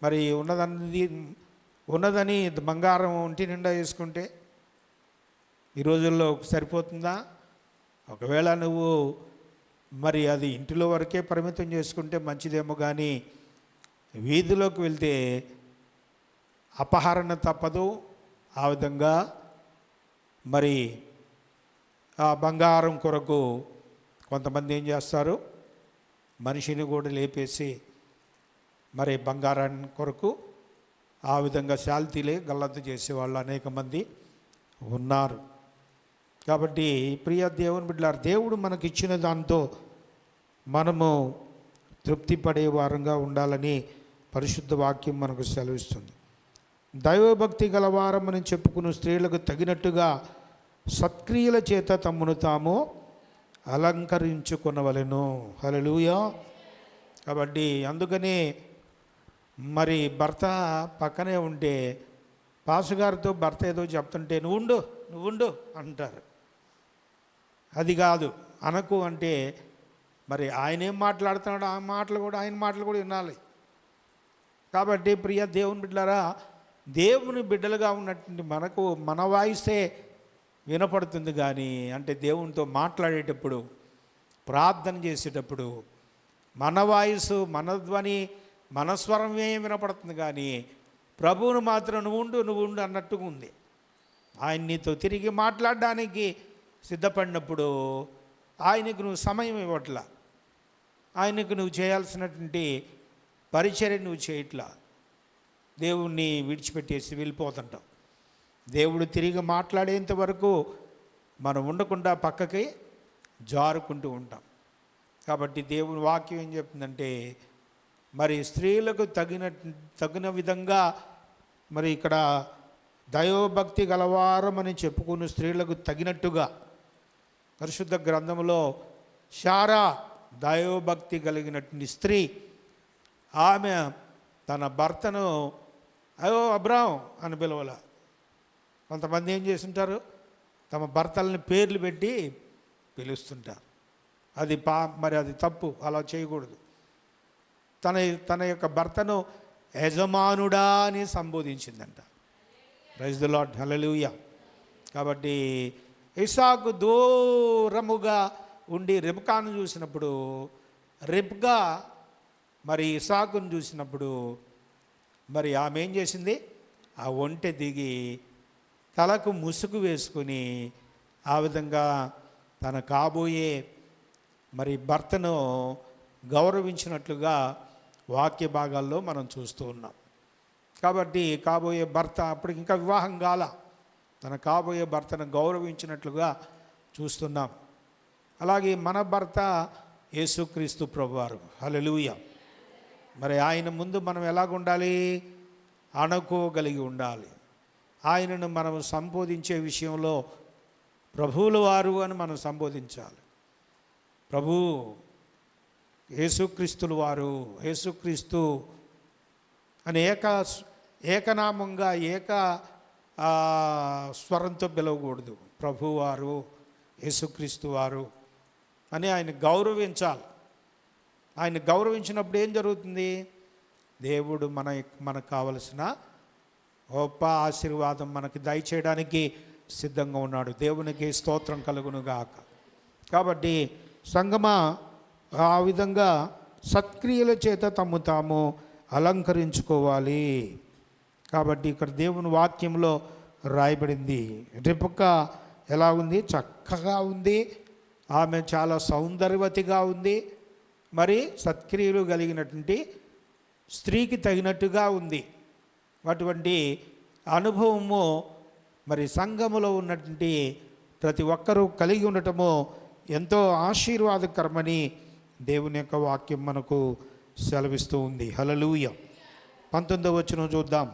మరి ఉన్నదని బంగారం ఒంటి నిండా వేసుకుంటే ఈ రోజుల్లో సరిపోతుందా? ఒకవేళ నువ్వు మరి అది ఇంటిలో వరకే పరిమితం చేసుకుంటే మంచిదేమో, కానీ వీధిలోకి వెళ్తే అపహరణ తప్పదు. ఆ విధంగా మరి ఆ బంగారం కొరకు కొంతమంది ఏం చేస్తారు? మనిషిని కూడా లేపేసి మరి బంగారాన్ని కొరకు ఆ విధంగా శాల్తీలే గల్లంతు చేసేవాళ్ళు అనేక మంది ఉన్నారు. కాబట్టి ప్రియ దేవుని బిడ్డలారా, దేవుడు మనకిచ్చిన దాంతో మనము తృప్తి పడే వారంగా ఉండాలని పరిశుద్ధ వాక్యం మనకు సెలవిస్తుంది. దైవభక్తి గలవారమని చెప్పుకున్న స్త్రీలకు తగినట్టుగా సత్క్రియల చేత తమ్మును తాము అలంకరించుకొనవలెను. హల్లెలూయా. కాబట్టి అందుకనే మరి భర్త పక్కనే ఉంటే పాసుగారితో భర్త ఏదో చెప్తుంటే నువ్వు ఉండు అంటారు. అది కాదు. అనకు అంటే మరి ఆయన ఏం మాట్లాడుతున్నాడు ఆయన మాటలు కూడా వినాలి. కాబట్టి ప్రియ దేవుని బిడ్డలారా, దేవుని బిడ్డలుగా ఉన్నటువంటి మనకు మన వాయిసే వినపడుతుంది, కానీ అంటే దేవునితో మాట్లాడేటప్పుడు, ప్రార్థన చేసేటప్పుడు మన వాయిస్, మన ధ్వని, మన స్వరమే వినపడుతుంది, కానీ ప్రభువును మాత్రం నువ్వు ఉండు అన్నట్టుగా ఉంది. ఆయన నీతో తిరిగి మాట్లాడడానికి సిద్ధపడినప్పుడు ఆయనకు నువ్వు సమయం ఇవ్వట్లా, ఆయనకు నువ్వు చేయాల్సినటువంటి పరిచర్య నువ్వు చేయట్లా, దేవుణ్ణి విడిచిపెట్టేసి వెళ్ళిపోతుంటాం. దేవుడు తిరిగి మాట్లాడేంత వరకు మనం ఉండకుండా పక్కకి జారుకుంటూ ఉంటాం. కాబట్టి దేవుని వాక్యం ఏం చెప్తుందంటే, మరి స్త్రీలకు తగిన విధంగా మరి ఇక్కడ దైవభక్తి గలవారమని చెప్పుకున్న స్త్రీలకు తగినట్టుగా పరిశుద్ధ గ్రంథంలో శారా దైవభక్తి కలిగినటువంటి స్త్రీ, ఆమె తన భర్తను అయ్యో అబ్రాం అని పిలవాల. కొంతమంది ఏం చేస్తుంటారు, తమ భర్తలని పేర్లు పెట్టి పిలుస్తుంటారు. అది మరి అది తప్పు, అలా చేయకూడదు. తన యొక్క భర్తను యజమానుడా అని సంబోధించిందంట. ప్రైజ్ ది లార్డ్, హల్లెలూయా. కాబట్టి ఇస్సాకు దూరముగా ఉండి రిబ్కాను చూసినప్పుడు, రిబ్కా మరి ఇస్సాకును చూసినప్పుడు మరి ఆమె ఏం చేసింది, ఆ ఒంటె దిగి తలకు ముసుగు వేసుకుని ఆ విధంగా తన కాబోయే మరి భర్తను గౌరవించినట్లుగా వాక్య భాగాల్లో మనం చూస్తూ ఉన్నాం. కాబట్టి కాబోయే భర్త అప్పటికి ఇంకా వివాహం కాల, తన కాబోయే భర్తను గౌరవించినట్లుగా చూస్తున్నాం. అలాగే మన భర్త యేసుక్రీస్తు ప్రభువారు, హల్లెలూయా. మరి ఆయన ముందు మనం ఎలాగుండాలి, అణుకోగలిగి ఉండాలి. ఆయనను మనం సంబోధించే విషయంలో ప్రభువుల వారు అని మనం సంబోధించాలి. ప్రభు యేసుక్రీస్తుల వారు, యేసుక్రీస్తు అని ఏకనామంగా స్వరంతో పిలవకూడదు. ప్రభువారు, యేసుక్రీస్తు వారు అని ఆయన గౌరవించాలి. ఆయన గౌరవించినప్పుడు ఏం జరుగుతుంది, దేవుడు మనకు కావలసిన గొప్ప ఆశీర్వాదం మనకి దయచేయడానికి సిద్ధంగా ఉన్నాడు. దేవునికి స్తోత్రం కలుగును గాక. కాబట్టి సంగమా ఆ విధంగా సత్క్రియల చేత తమ్ము తాము అలంకరించుకోవాలి. కాబట్టి ఇక్కడ దేవుని వాక్యంలో రాయబడింది. రిబ్కా ఎలా ఉంది, చక్కగా ఉంది, ఆమె చాలా సౌందర్యవతిగా ఉంది, మరి సత్క్రియలు కలిగినటువంటి స్త్రీకి తగినట్టుగా ఉంది. అటువంటి అనుభవము మరి సంఘములో ఉన్నటువంటి ప్రతి ఒక్కరూ కలిగి ఉండటము ఎంతో ఆశీర్వాదకరమని దేవుని యొక్క వాక్యం మనకు సెలవిస్తూ ఉంది. హల్లెలూయా. 19వ వచనం చూద్దాం.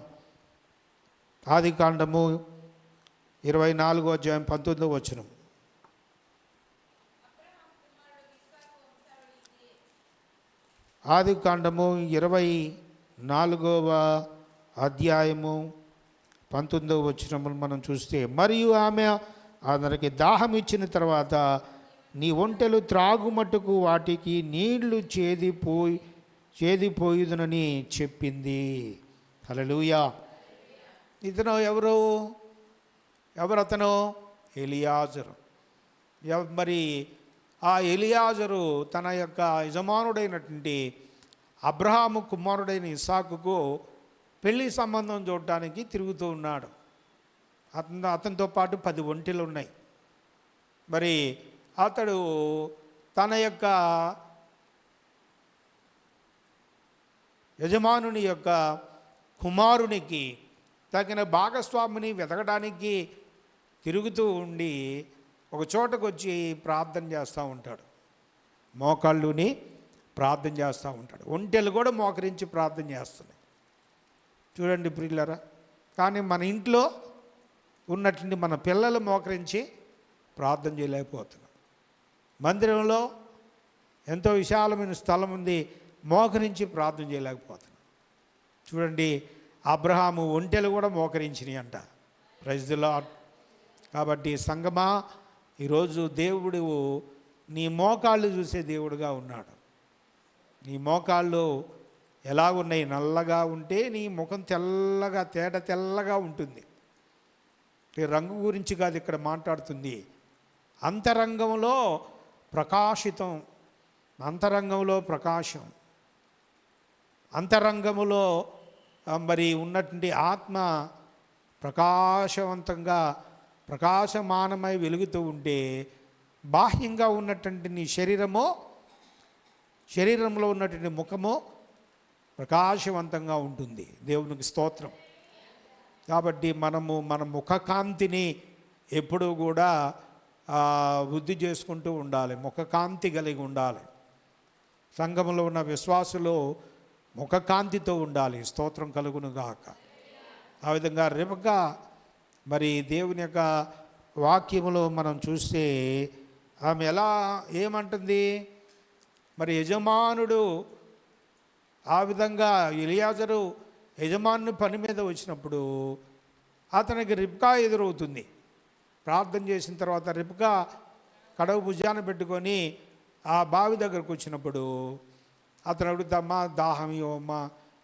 ఆదికాండము 24వ అధ్యాయం 19వ వచనం. ఆదికాండము 24వ అధ్యాయము 19వ వచనములు మనం చూస్తే, మరియు ఆమె అతనికి దాహం ఇచ్చిన తర్వాత నీ ఒంటెలు త్రాగుమట్టుకు వాటికి నీళ్లు చేదిపోయుదునని చెప్పింది. హల్లెలూయా. ఇతను ఎవరతను, ఎలియాజరు. మరి ఆ ఎలియాజరు తన యొక్క యజమానుడైనటువంటి అబ్రహాము కుమారుడైన ఇస్సాకుకు పెళ్లి సంబంధం చూడటానికి తిరుగుతూ ఉన్నాడు. అతనితో పాటు 10 ఒంటెలు ఉన్నాయి. మరి అతడు తన యొక్క యజమానుని యొక్క కుమారునికి తగిన భాగస్వామిని వెతకడానికి తిరుగుతూ ఉండి ఒక చోటకు వచ్చి ప్రార్థన చేస్తూ ఉంటాడు. మోకాళ్ళుని ప్రార్థన చేస్తూ ఉంటాడు. ఒంటెలు కూడా మోకరించి ప్రార్థన చేస్తున్నాయి. చూడండి ప్రియులారా. కానీ మన ఇంట్లో ఉన్నటువంటి మన పిల్లలు మోకరించి ప్రార్థన చేయలేకపోతున్నాం. మందిరంలో ఎంతో విశాలమైన స్థలం ఉంది, మోకరించి ప్రార్థన చేయలేకపోతున్నాం. చూడండి, అబ్రహాము ఒంటెలు కూడా మోకరించినాయి అంట. Praise the lord. కాబట్టి సంగమా, ఈరోజు దేవుడు నీ మోకాళ్ళు చూసే దేవుడుగా ఉన్నాడు. నీ మోకాళ్ళు ఎలా ఉన్నాయి, నల్లగా ఉంటే నీ ముఖం తెల్లగా తెల్లగా ఉంటుంది. రంగు గురించి కాదు ఇక్కడ మాట్లాడుతుంది. అంతరంగంలో ప్రకాశితం, అంతరంగంలో ప్రకాశం, అంతరంగములో మరి ఉన్నటువంటి ఆత్మ ప్రకాశవంతంగా ప్రకాశమానమై వెలుగుతూ ఉంటే బాహ్యంగా ఉన్నటువంటి నీ శరీరంలో ఉన్నటువంటి ముఖము ప్రకాశవంతంగా ఉంటుంది. దేవునికి స్తోత్రం. కాబట్టి మన ముఖకాంతిని ఎప్పుడూ కూడా వృద్ధి చేసుకుంటూ ఉండాలి, ముఖకాంతి కలిగి ఉండాలి. సంఘంలో ఉన్న విశ్వాసులు ముఖకాంతితో ఉండాలి. స్తోత్రం కలుగును గాక. ఆ విధంగా రిబ్కా మరి దేవుని యొక్క వాక్యములో మనం చూస్తే ఆమె ఏమంటుంది, మరి యజమానుడు ఆ విధంగా ఎలియాజరు యజమాని పని మీద వచ్చినప్పుడు అతనికి రిబ్కా ఎదురవుతుంది. ప్రార్థన చేసిన తర్వాత రిబ్కా కడవ భుజాన పెట్టుకొని ఆ బావి దగ్గరకు వచ్చినప్పుడు అతను అడుగుతామ్మా దాహం ఇవ్వమ్మా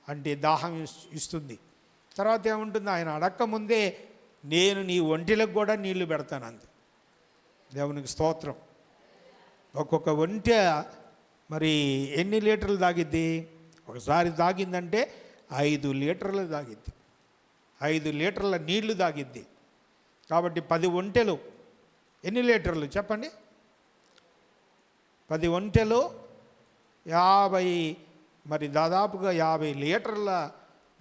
అంటే దాహం ఇస్తుంది. తర్వాత ఏముంటుంది, ఆయన అడక్క ముందే నేను నీ ఒంటెలకు కూడా నీళ్లు పెడతాను అంది. దేవునికి స్తోత్రం. ఒక్కొక్క ఒంటె మరి ఎన్ని లీటర్లు తాగిద్ది? ఒకసారి తాగిందంటే 5 లీటర్లు తాగిద్ది, 5 లీటర్ల నీళ్లు తాగిద్ది. కాబట్టి 10 ఒంటెలు ఎన్ని లీటర్లు చెప్పండి? 10 ఒంటెలు 50, మరి దాదాపుగా 50 లీటర్ల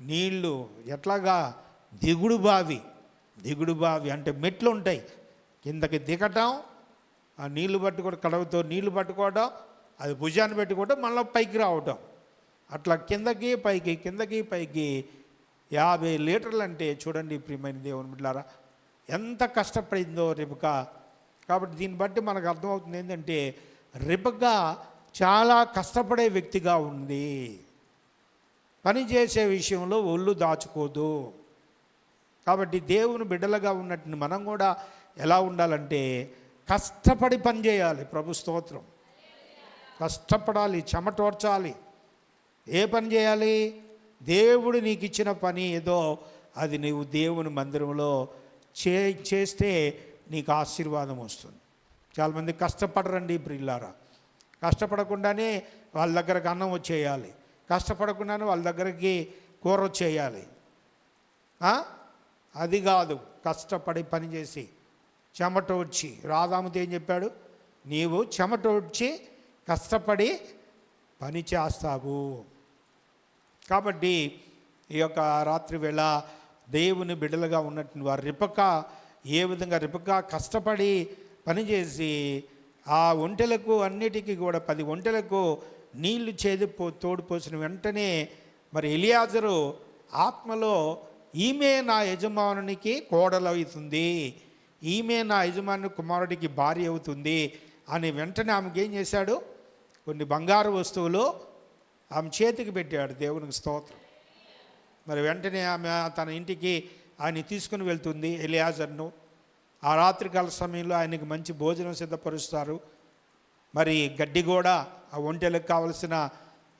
నీళ్లు. ఎట్లాగా? దిగుడు బావి అంటే మెట్లు ఉంటాయి, కిందకి దిగటం, ఆ నీళ్లు పట్టుకోవడం, కడవతో నీళ్లు పట్టుకోవడం, అది భుజాన్ని పెట్టుకోవడం, మళ్ళీ పైకి రావటం, అట్లా కిందకి పైకి 50 లీటర్లు. అంటే చూడండి ప్రియమైన దేవుని బిడ్డలారా, ఎంత కష్టపడిందో రిబ్కా. కాబట్టి దీన్ని బట్టి మనకు అర్థమవుతుంది ఏంటంటే రిబ్కా చాలా కష్టపడే వ్యక్తిగా ఉంది. పని చేసే విషయంలో ఒళ్ళు దాచుకోదు. కాబట్టి దేవుని బిడ్డలుగా ఉన్నట్టు మనం కూడా ఎలా ఉండాలంటే కష్టపడి పని చేయాలి. ప్రభు స్తోత్రం. కష్టపడాలి, చెమటోర్చాలి. ఏ పని చేయాలి? దేవుడు నీకు ఇచ్చిన పని ఏదో అది నీవు దేవుని మందిరంలో చేస్తే నీకు ఆశీర్వాదం వస్తుంది. చాలామంది కష్టపడరండి ప్రియులారా. కష్టపడకుండానే వాళ్ళ దగ్గరకు అన్నం వచ్చేయాలి, కష్టపడకుండానే వాళ్ళ దగ్గరికి కూర వచ్చేయాలి. అది కాదు. కష్టపడి పని చేసి చెమట వచ్చి, రాదాముతో ఏం చెప్పాడు? నీవు చెమట వచ్చి కష్టపడి పని చేస్తావు. కాబట్టి ఈ యొక్క రాత్రి వేళ దేవుని బిడ్డలుగా ఉన్నట్టు వారు రిబ్కా ఏ విధంగా రిబ్కా కష్టపడి పనిచేసి ఆ ఒంటెలకు అన్నిటికీ కూడా 10 ఒంటెలకు నీళ్లు తోడిపోసిన వెంటనే మరి ఎలియాజరు ఆత్మలో ఈమె నా యజమానునికి కోడలవుతుంది, ఈమె నా యజమాని కుమారుడికి భార్య అవుతుంది అని వెంటనే ఆమెకి ఏం చేశాడు? కొన్ని బంగారు వస్తువులు ఆమె చేతికి పెట్టాడు. దేవునికి స్తోత్రం. మరి వెంటనే ఆమె తన ఇంటికి ఆయన తీసుకుని వెళ్తుంది ఎలియాజర్ను. ఆ రాత్రికాల సమయంలో ఆయనకి మంచి భోజనం సిద్ధపరుస్తారు. మరి గడ్డి కూడా, ఆ ఒంటెలకు కావలసిన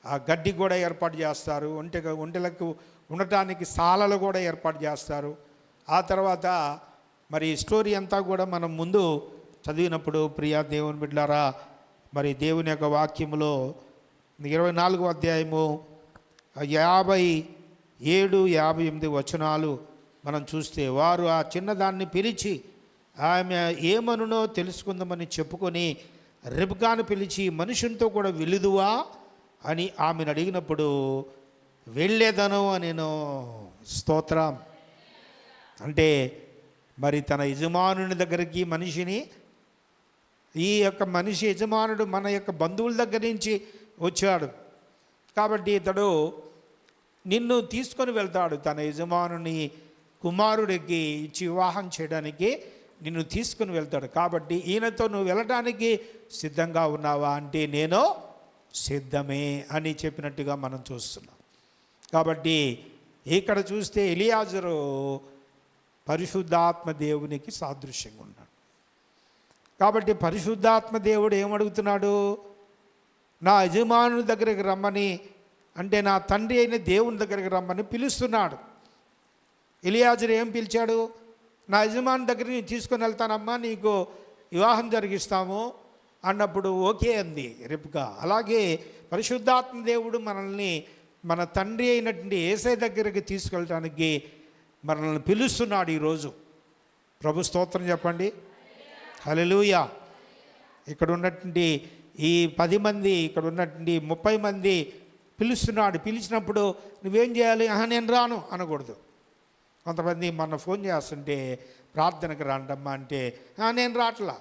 ఆ గడ్డి కూడా ఏర్పాటు చేస్తారు. ఒంటెలకు ఉండటానికి సాలలు కూడా ఏర్పాటు చేస్తారు. ఆ తర్వాత మరి స్టోరీ అంతా కూడా మనం ముందు చదివినప్పుడు ప్రియా దేవుని బిడ్డలారా, మరి దేవుని యొక్క వాక్యములో 24వ అధ్యాయము 57, 58 వచనాలు మనం చూస్తే, వారు ఆ చిన్నదాన్ని పిలిచి ఆమె ఏమనునో తెలుసుకుందామని చెప్పుకొని రిబ్కాను పిలిచి మనుషునితో కూడా వెళుదువా అని ఆమెను అడిగినప్పుడు వెళ్ళేదను అనేను. స్తోత్రం. అంటే మరి తన యజమానుని దగ్గరికి మనిషిని, ఈ యొక్క మనిషి యజమానుడు మన యొక్క బంధువుల దగ్గర నుంచి వచ్చాడు కాబట్టి ఇతడు నిన్ను తీసుకొని వెళ్తాడు. తన యజమానుని కుమారుడికి ఇచ్చి వివాహం చేయడానికి నిన్ను తీసుకుని వెళ్తాడు. కాబట్టి ఈయనతో నువ్వు వెళ్ళటానికి సిద్ధంగా ఉన్నావా అంటే నేను సిద్ధమే అని చెప్పినట్టుగా మనం చూస్తున్నాం. కాబట్టి ఇక్కడ చూస్తే ఎలియాజరు పరిశుద్ధాత్మ దేవునికి సాదృశ్యంగా ఉన్నాడు. కాబట్టి పరిశుద్ధాత్మ దేవుడు ఏమడుగుతున్నాడు? నా యజమానుని దగ్గరికి రమ్మని, అంటే నా తండ్రి అయిన దేవుని దగ్గరికి రమ్మని పిలుస్తున్నాడు. ఎలియాజరు ఏం పిలిచాడు? నా యజమాని దగ్గరికి నేను తీసుకొని వెళ్తానమ్మా, నీకు వివాహం జరిగిస్తాము అన్నప్పుడు ఓకే అంది రిబ్కా. అలాగే పరిశుద్ధాత్మ దేవుడు మనల్ని మన తండ్రి అయినటువంటి యేసయ్య దగ్గరికి తీసుకెళ్ళటానికి మనల్ని పిలుస్తున్నాడు ఈరోజు. ప్రభు స్తోత్రం చెప్పండి. హల్లెలూయా. ఇక్కడ ఉన్నటువంటి ఈ 10 మంది, ఇక్కడ ఉన్నటువంటి 30 మంది పిలుస్తున్నాడు. పిలిచినప్పుడు నువ్వేం చేయాలి? నేను రాను అనకూడదు. కొంతమంది మొన్న ఫోన్ చేస్తుంటే ప్రార్థనకు రాండమ్మా అంటే నేను రాట్లా.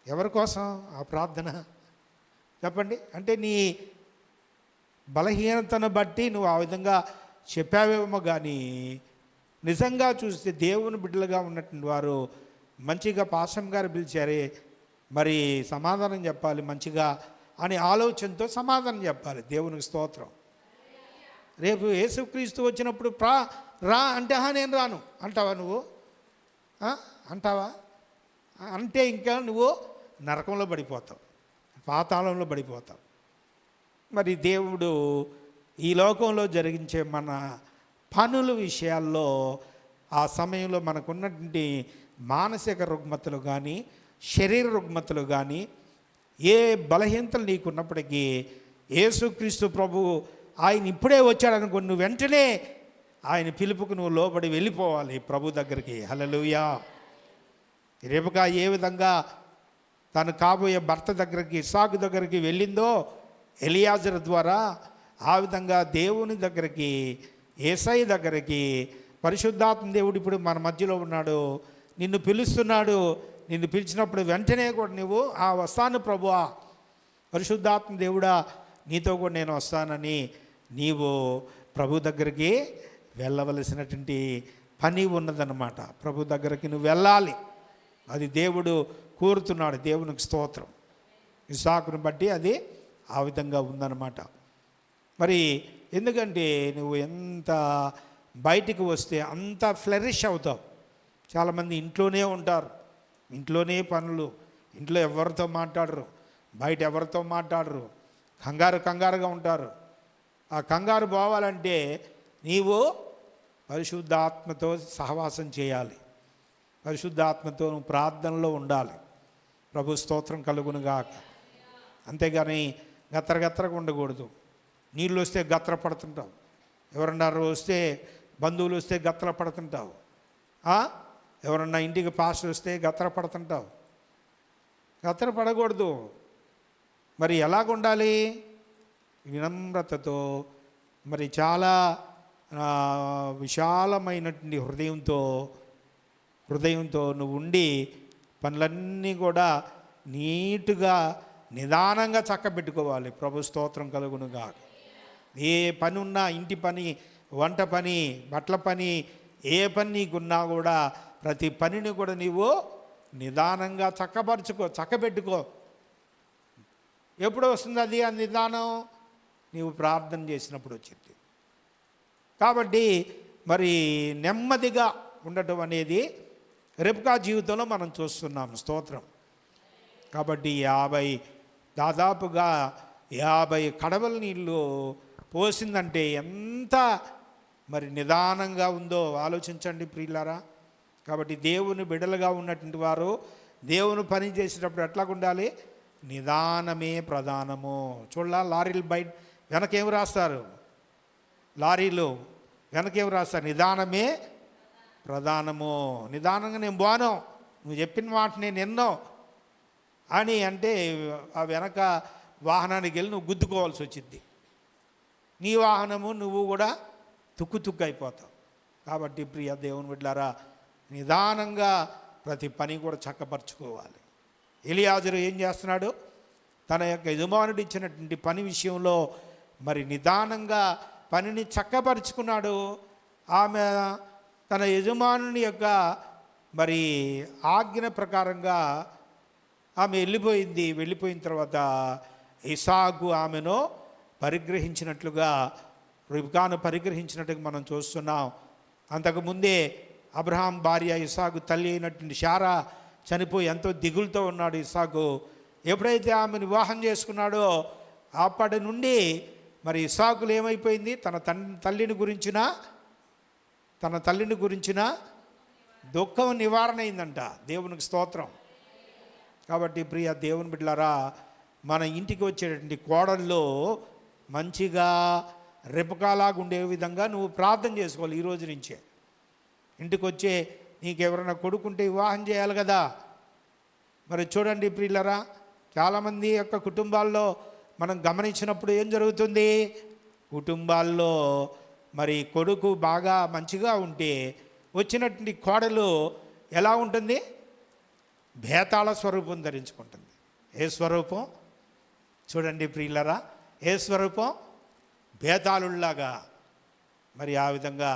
ఎవరి కోసం ఆ ప్రార్థన చెప్పండి? అంటే నీ బలహీనతను బట్టి నువ్వు ఆ విధంగా చెప్పావేమో, కానీ నిజంగా చూస్తే దేవుని బిడ్డలుగా ఉన్నటువంటి వారు మంచిగా పాసం గారు పిలిచారే, మరి సమాధానం చెప్పాలి, మంచిగా అనే ఆలోచనతో సమాధానం చెప్పాలి. దేవునికి స్తోత్రం. రేపు యేసుక్రీస్తు వచ్చినప్పుడు రా అంటే నేను రాను అంటావా నువ్వు? అంటావా? అంటే ఇంకా నువ్వు నరకంలో పడిపోతావు, పాతాళంలో పడిపోతావు. మరి దేవుడు ఈ లోకంలో జరిగించే మన పనుల విషయాల్లో ఆ సమయంలో మనకున్నటువంటి మానసిక రుగ్మతలు కానీ శరీర రుగ్మతలు కానీ ఏ బలహీనతలు నీకున్నప్పటికీ యేసుక్రీస్తు ప్రభు ఆయన ఇప్పుడే వచ్చాడనుకో, నువ్వు వెంటనే ఆయన పిలుపుకు నువ్వు లోబడి వెళ్ళిపోవాలి ప్రభు దగ్గరికి. హల్లెలూయా. రెబెకా ఏ విధంగా తను కాబోయే భర్త దగ్గరికి ఇస్సాకు దగ్గరికి వెళ్ళిందో ఎలియాజరు ద్వారా, ఆ విధంగా దేవుని దగ్గరికి యేసయ్య దగ్గరికి పరిశుద్ధాత్మ దేవుడు ఇప్పుడు మన మధ్యలో ఉన్నాడు, నిన్ను పిలుస్తున్నాడు. నిన్ను పిలిచినప్పుడు వెంటనే కూడా నువ్వు వస్తాను ప్రభువా, పరిశుద్ధాత్మ దేవుడా నీతో కూడా నేను వస్తానని నీవు ప్రభు దగ్గరికి వెళ్ళవలసినటువంటి పని ఉన్నదన్నమాట. ప్రభు దగ్గరికి నువ్వు వెళ్ళాలి, అది దేవుడు కోరుతున్నాడు. దేవునికి స్తోత్రం. ఇస్సాకును బట్టి అది ఆ విధంగా ఉందన్నమాట. మరి ఎందుకంటే నువ్వు ఎంత బయటికి వస్తే అంత ఫ్లరిష్ అవుతావు. చాలామంది ఇంట్లోనే ఉంటారు, ఇంట్లోనే పనులు, ఇంట్లో ఎవరితో మాట్లాడరు, బయట ఎవరితో మాట్లాడరు, కంగారుగా ఉంటారు. ఆ కంగారు పోవాలంటే నీవు పరిశుద్ధాత్మతో సహవాసం చేయాలి, పరిశుద్ధాత్మతో నువ్వు ప్రార్థనలో ఉండాలి. ప్రభు స్తోత్రం కలుగునుగాక. అంతేగాని గత్తరగా ఉండకూడదు. నీళ్ళు వస్తే గత్తర పడుతుంటావు, ఎవరన్నా వస్తే బంధువులు వస్తే గత్తర పడుతుంటావు, ఎవరన్నా ఇంటికి పాస్టర్ వస్తే గత్తర పడుతుంటావు. గత్తర పడకూడదు. మరి ఎలాగుండాలి? వినమ్రతతో, మరి చాలా విశాలమైనటువంటి హృదయంతో నువ్వు ఉండి పనులన్నీ కూడా నీటుగా నిదానంగా చక్కబెట్టుకోవాలి. ప్రభు స్తోత్రం కలుగునుగా. ఏ పని ఉన్నా, ఇంటి పని, వంట పని, బట్టల పని, ఏ పని నీకున్నా కూడా ప్రతి పనిని కూడా నీవు నిదానంగా చక్కబెట్టుకో. ఎప్పుడు వస్తుంది అది ఆ నిదానం? నీవు ప్రార్థన చేసినప్పుడు వచ్చింది. కాబట్టి మరి నెమ్మదిగా ఉండటం అనేది రెబెకా జీవితంలో మనం చూస్తున్నాం. స్తోత్రం. కాబట్టి దాదాపుగా 50 కడవల నీళ్ళు పోసిందంటే ఎంత మరి నిదానంగా ఉందో ఆలోచించండి ప్రియులారా. కాబట్టి దేవుని బిడ్డలుగా ఉన్నటువంటి వారు దేవుని పని చేసేటప్పుడు ఎట్లా ఉండాలి? నిదానమే ప్రధానము. లారీలు బయట వెనకేమి రాస్తారు? లారీలు వెనకేమి రాస్తారు? నిదానమే ప్రధానము. నిదానంగా నేను బాను, నువ్వు చెప్పిన మాట నేను ఎన్నో అని అంటే ఆ వెనక వాహనానికి వెళ్ళి నువ్వు గుద్దుకోవాల్సి వచ్చింది. నీ వాహనము నువ్వు కూడా తుక్కు అయిపోతావు. కాబట్టి ప్రియ దేవుని బిడ్డలారా, నిదానంగా ప్రతి పని కూడా చక్కపరుచుకోవాలి. ఎలియాజరు ఏం చేస్తున్నాడు? తన యొక్క యజమానుడు ఇచ్చినటువంటి పని విషయంలో మరి నిదానంగా పనిని చక్కపరుచుకున్నాడు. ఆమె తన యజమానుని యొక్క మరి ఆజ్ఞ ప్రకారంగా ఆమె వెళ్ళిపోయిన తర్వాత ఇస్సాకు ఆమెను పరిగ్రహించినట్లుగా, రెబెకాను పరిగ్రహించినట్టుగా మనం చూస్తున్నాం. అంతకుముందే అబ్రహాం భార్య ఇస్సాకు తల్లి అయినటువంటి శారా చనిపోయి ఎంతో దిగులుతో ఉన్నాడు ఇస్సాకు. ఎప్పుడైతే ఆమెను వివాహం చేసుకున్నాడో అప్పటి నుండి మరి ఇస్సాకులు ఏమైపోయింది? తన తల్లిని గురించిన దుఃఖం నివారణ అయిందంట. దేవునికి స్తోత్రం. కాబట్టి ప్రియ దేవుని బిడ్డలారా, మన ఇంటికి వచ్చేటటువంటి కోడల్లో మంచిగా రెబెకాలాగా ఉండే విధంగా నువ్వు ప్రార్థన చేసుకోవాలి. ఈ రోజు నుంచే ఇంటికి వచ్చే నీకెవరైనా కొడుకుంటే వివాహం చేయాలి కదా. మరి చూడండి ప్రియులరా, చాలామంది యొక్క కుటుంబాల్లో మనం గమనించినప్పుడు ఏం జరుగుతుంది? కుటుంబాల్లో మరి కొడుకు బాగా మంచిగా ఉంటే వచ్చినటువంటి కోడలు ఎలా ఉంటుంది? భేతాళ స్వరూపం ధరించుకుంటుంది. ఏ స్వరూపం? చూడండి ప్రియులరా, ఏ స్వరూపం? భేతాళుల్లాగా. మరి ఆ విధంగా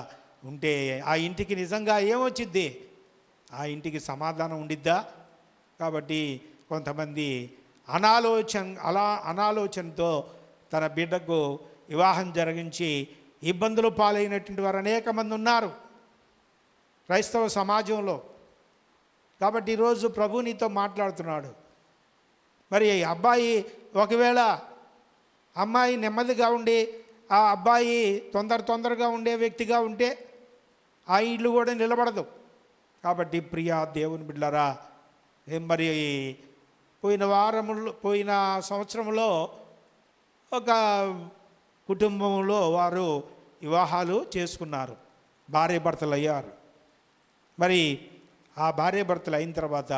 ఉంటే ఆ ఇంటికి నిజంగా ఏమొచ్చిద్ది? ఆ ఇంటికి సమాధానం ఉండిద్దా? కాబట్టి కొంతమంది అనాలోచనతో తన బిడ్డకు వివాహం జరిగించి ఇబ్బందులు పాలైనటువంటి వారు అనేక మంది ఉన్నారు క్రైస్తవ సమాజంలో. కాబట్టి ఈరోజు ప్రభు నీతో మాట్లాడుతున్నాడు. మరి అబ్బాయి ఒకవేళ అమ్మాయి నెమ్మదిగా ఉండి ఆ అబ్బాయి తొందరగా ఉండే వ్యక్తిగా ఉంటే ఆ ఇల్లు కూడా నిలబడదు. కాబట్టి ప్రియా దేవుని బిడ్డలారా, మరి పోయిన సంవత్సరంలో ఒక కుటుంబంలో వారు వివాహాలు చేసుకున్నారు, భార్యాభర్తలు అయ్యారు. మరి ఆ భార్యాభర్తలు అయిన తర్వాత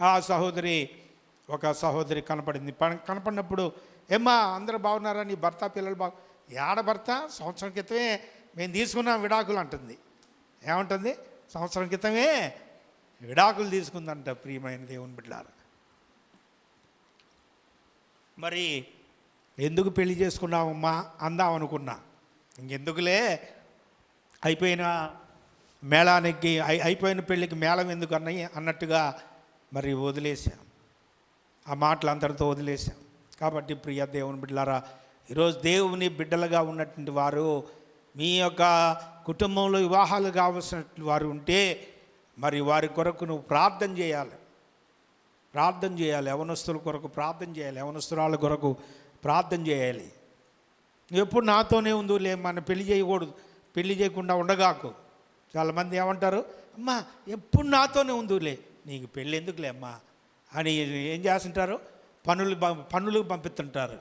ఆ ఒక సహోదరి కనపడింది. కనపడినప్పుడు, ఏమ్మా అందరూ బాగున్నారా, నీ భర్త పిల్లలు ఏడ భర్త, సంవత్సరం క్రితమే మేము తీసుకున్నాం విడాకులు అంటుంది. ఏమంటుంది? సంవత్సరం క్రితమే విడాకులు తీసుకుందంట. ప్రియమైన దేవుని బిడ్డలారా, మరి ఎందుకు పెళ్లి చేసుకున్నావమ్మా అందాం అనుకున్నా. ఇంకెందుకులే, అయిపోయిన మేళానికి అయిపోయిన పెళ్ళికి మేళం ఎందుకు అన్నట్టుగా మరి వదిలేసాం. ఆ మాటలు అందరితో వదిలేసాం. కాబట్టి ప్రియ దేవుని బిడ్డలారా, ఈరోజు దేవుని బిడ్డలుగా ఉన్నటువంటి వారు, మీ యొక్క కుటుంబంలో వివాహాలు కావాల్సినటువంటి వారు ఉంటే మరి వారి కొరకు నువ్వు ప్రార్థన చేయాలి. యవనస్తుల కొరకు ప్రార్థన చేయాలి, యవనస్తురాల కొరకు ప్రార్థన చేయాలి. ఎప్పుడు నాతోనే ఉందిలే, మన పెళ్లి చేయకూడదు, పెళ్లి చేయకుండా ఉండగాకు. చాలామంది ఏమంటారు, అమ్మా ఎప్పుడు నాతోనే ఉందిలే, నీకు పెళ్ళి ఎందుకులే అమ్మా అని ఏం చేస్తుంటారు, పన్నులకు పంపిస్తుంటారు.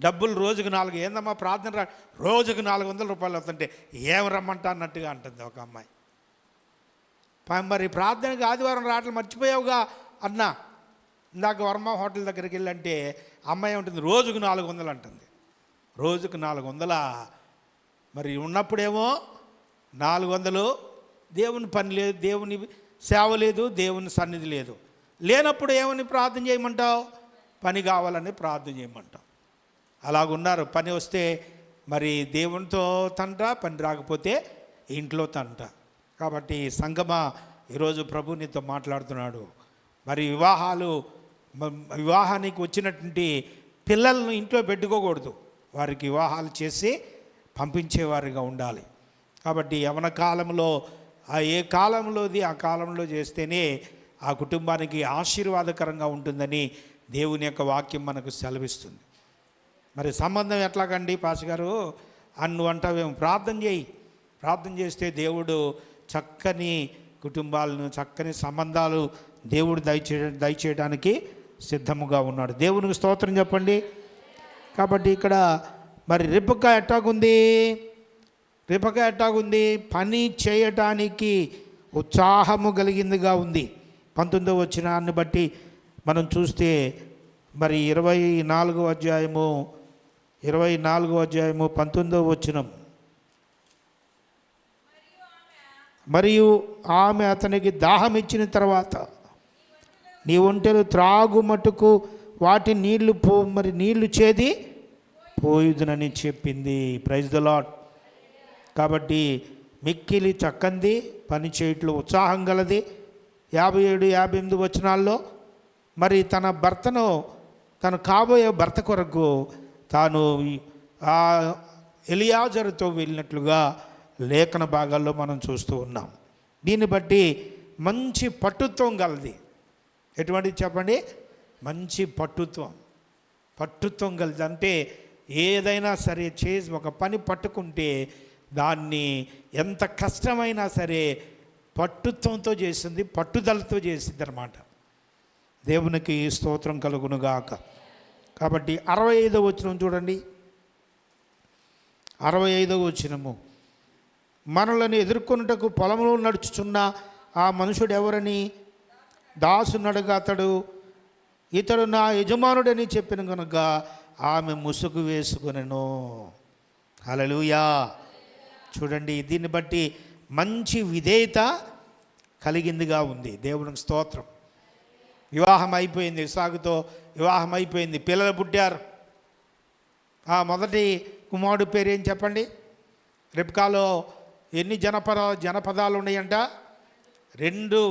డబ్బులు రోజుకు 4, ఏందమ్మా ప్రార్థన రోజుకు 400 రూపాయలు అవుతుంటే ఏం రమ్మంటా అన్నట్టుగా అంటుంది ఒక అమ్మాయి. మరి ప్రార్థనకి ఆదివారం రావట్లు మర్చిపోయావుగా అన్నా. ఇందాక వర్మ హోటల్ దగ్గరికి వెళ్ళంటే అమ్మాయి ఉంటుంది రోజుకు 400 అంటుంది. రోజుకు 400. మరి ఉన్నప్పుడేమో 400, దేవుని పని లేదు, దేవుని సేవ లేదు, దేవుని సన్నిధి లేదు. లేనప్పుడు ఏమని ప్రార్థన చేయమంటావు? పని కావాలని ప్రార్థన చేయమంటావు. అలాగున్నారు. పని వస్తే మరి దేవునితో తంట, పని రాకపోతే ఇంట్లో తంట. కాబట్టి సంగమా, ఈరోజు ప్రభు నీతో మాట్లాడుతున్నాడు. మరి వివాహానికి వచ్చినటువంటి పిల్లలను ఇంట్లో పెట్టుకోకూడదు, వారికి వివాహాలు చేసి పంపించేవారిగా ఉండాలి. కాబట్టి యవన కాలంలో ఏ కాలంలోది ఆ కాలంలో చేస్తేనే ఆ కుటుంబానికి ఆశీర్వాదకరంగా ఉంటుందని దేవుని యొక్క వాక్యం మనకు సెలవిస్తుంది. మరి సంబంధం ఎట్లాగండి పాస్గారు నువ్వు అంటావేమో, ప్రార్థన చేస్తే దేవుడు చక్కని కుటుంబాలను, చక్కని సంబంధాలు దేవుడు దయచేయడానికి సిద్ధముగా ఉన్నాడు. దేవునికి స్తోత్రం చెప్పండి. కాబట్టి ఇక్కడ మరి రిబకా ఎట్టాగుంది? పని చేయటానికి ఉత్సాహము కలిగిందిగా ఉంది. 19వ వచనాన్ని బట్టి మనం చూస్తే మరి 24వ అధ్యాయము 19వ వచనం, మరియు ఆమె అతనికి దాహం ఇచ్చిన తర్వాత నీ ఒంటెలు త్రాగు మటుకు వాటి నీళ్లు చేది పోయుదునని చెప్పింది. Praise the lord. కాబట్టి మిక్కిలి చక్కంది, పని చేయట్లో ఉత్సాహం గలది. 57, 58 వచనాల్లో మరి తను కాబోయే భర్త కొరకు తాను ఎలియాజరుతో వెళ్ళినట్లుగా లేఖన భాగాల్లో మనం చూస్తూ ఉన్నాం. దీన్ని బట్టి మంచి పట్టుత్వం గలది. ఎటువంటిది చెప్పండి? మంచి పట్టుత్వం గలది. అంటే ఏదైనా సరే చేసి ఒక పని పట్టుకుంటే దాన్ని ఎంత కష్టమైనా సరే పట్టుత్వంతో చేసింది, పట్టుదలతో చేసింది అన్నమాట. దేవునికి స్తోత్రం కలుగునుగాక. కాబట్టి 65వ వచనం చూడండి. 65వ వచనము, మనలను ఎదుర్కొనుటకు పొలంలో నడుచుచున్న ఆ మనుషుడు ఎవరని దాసునడుగా అతడు, ఇతడు నా యజమానుడని చెప్పిన కనుక ఆమె ముసుగు వేసుకొనెను. హల్లెలూయా. చూడండి, దీన్ని బట్టి మంచి విధేయత కలిగిందిగా ఉంది. దేవునికి స్తోత్రం. వివాహం అయిపోయింది, ఇస్సాకుతో వివాహం అయిపోయింది, పిల్లలు పుట్టారు. మొదటి కుమారుడు పేరు ఏం చెప్పండి? రిబ్కాలో ఎన్ని జనపదాలు ఉన్నాయంట? 2.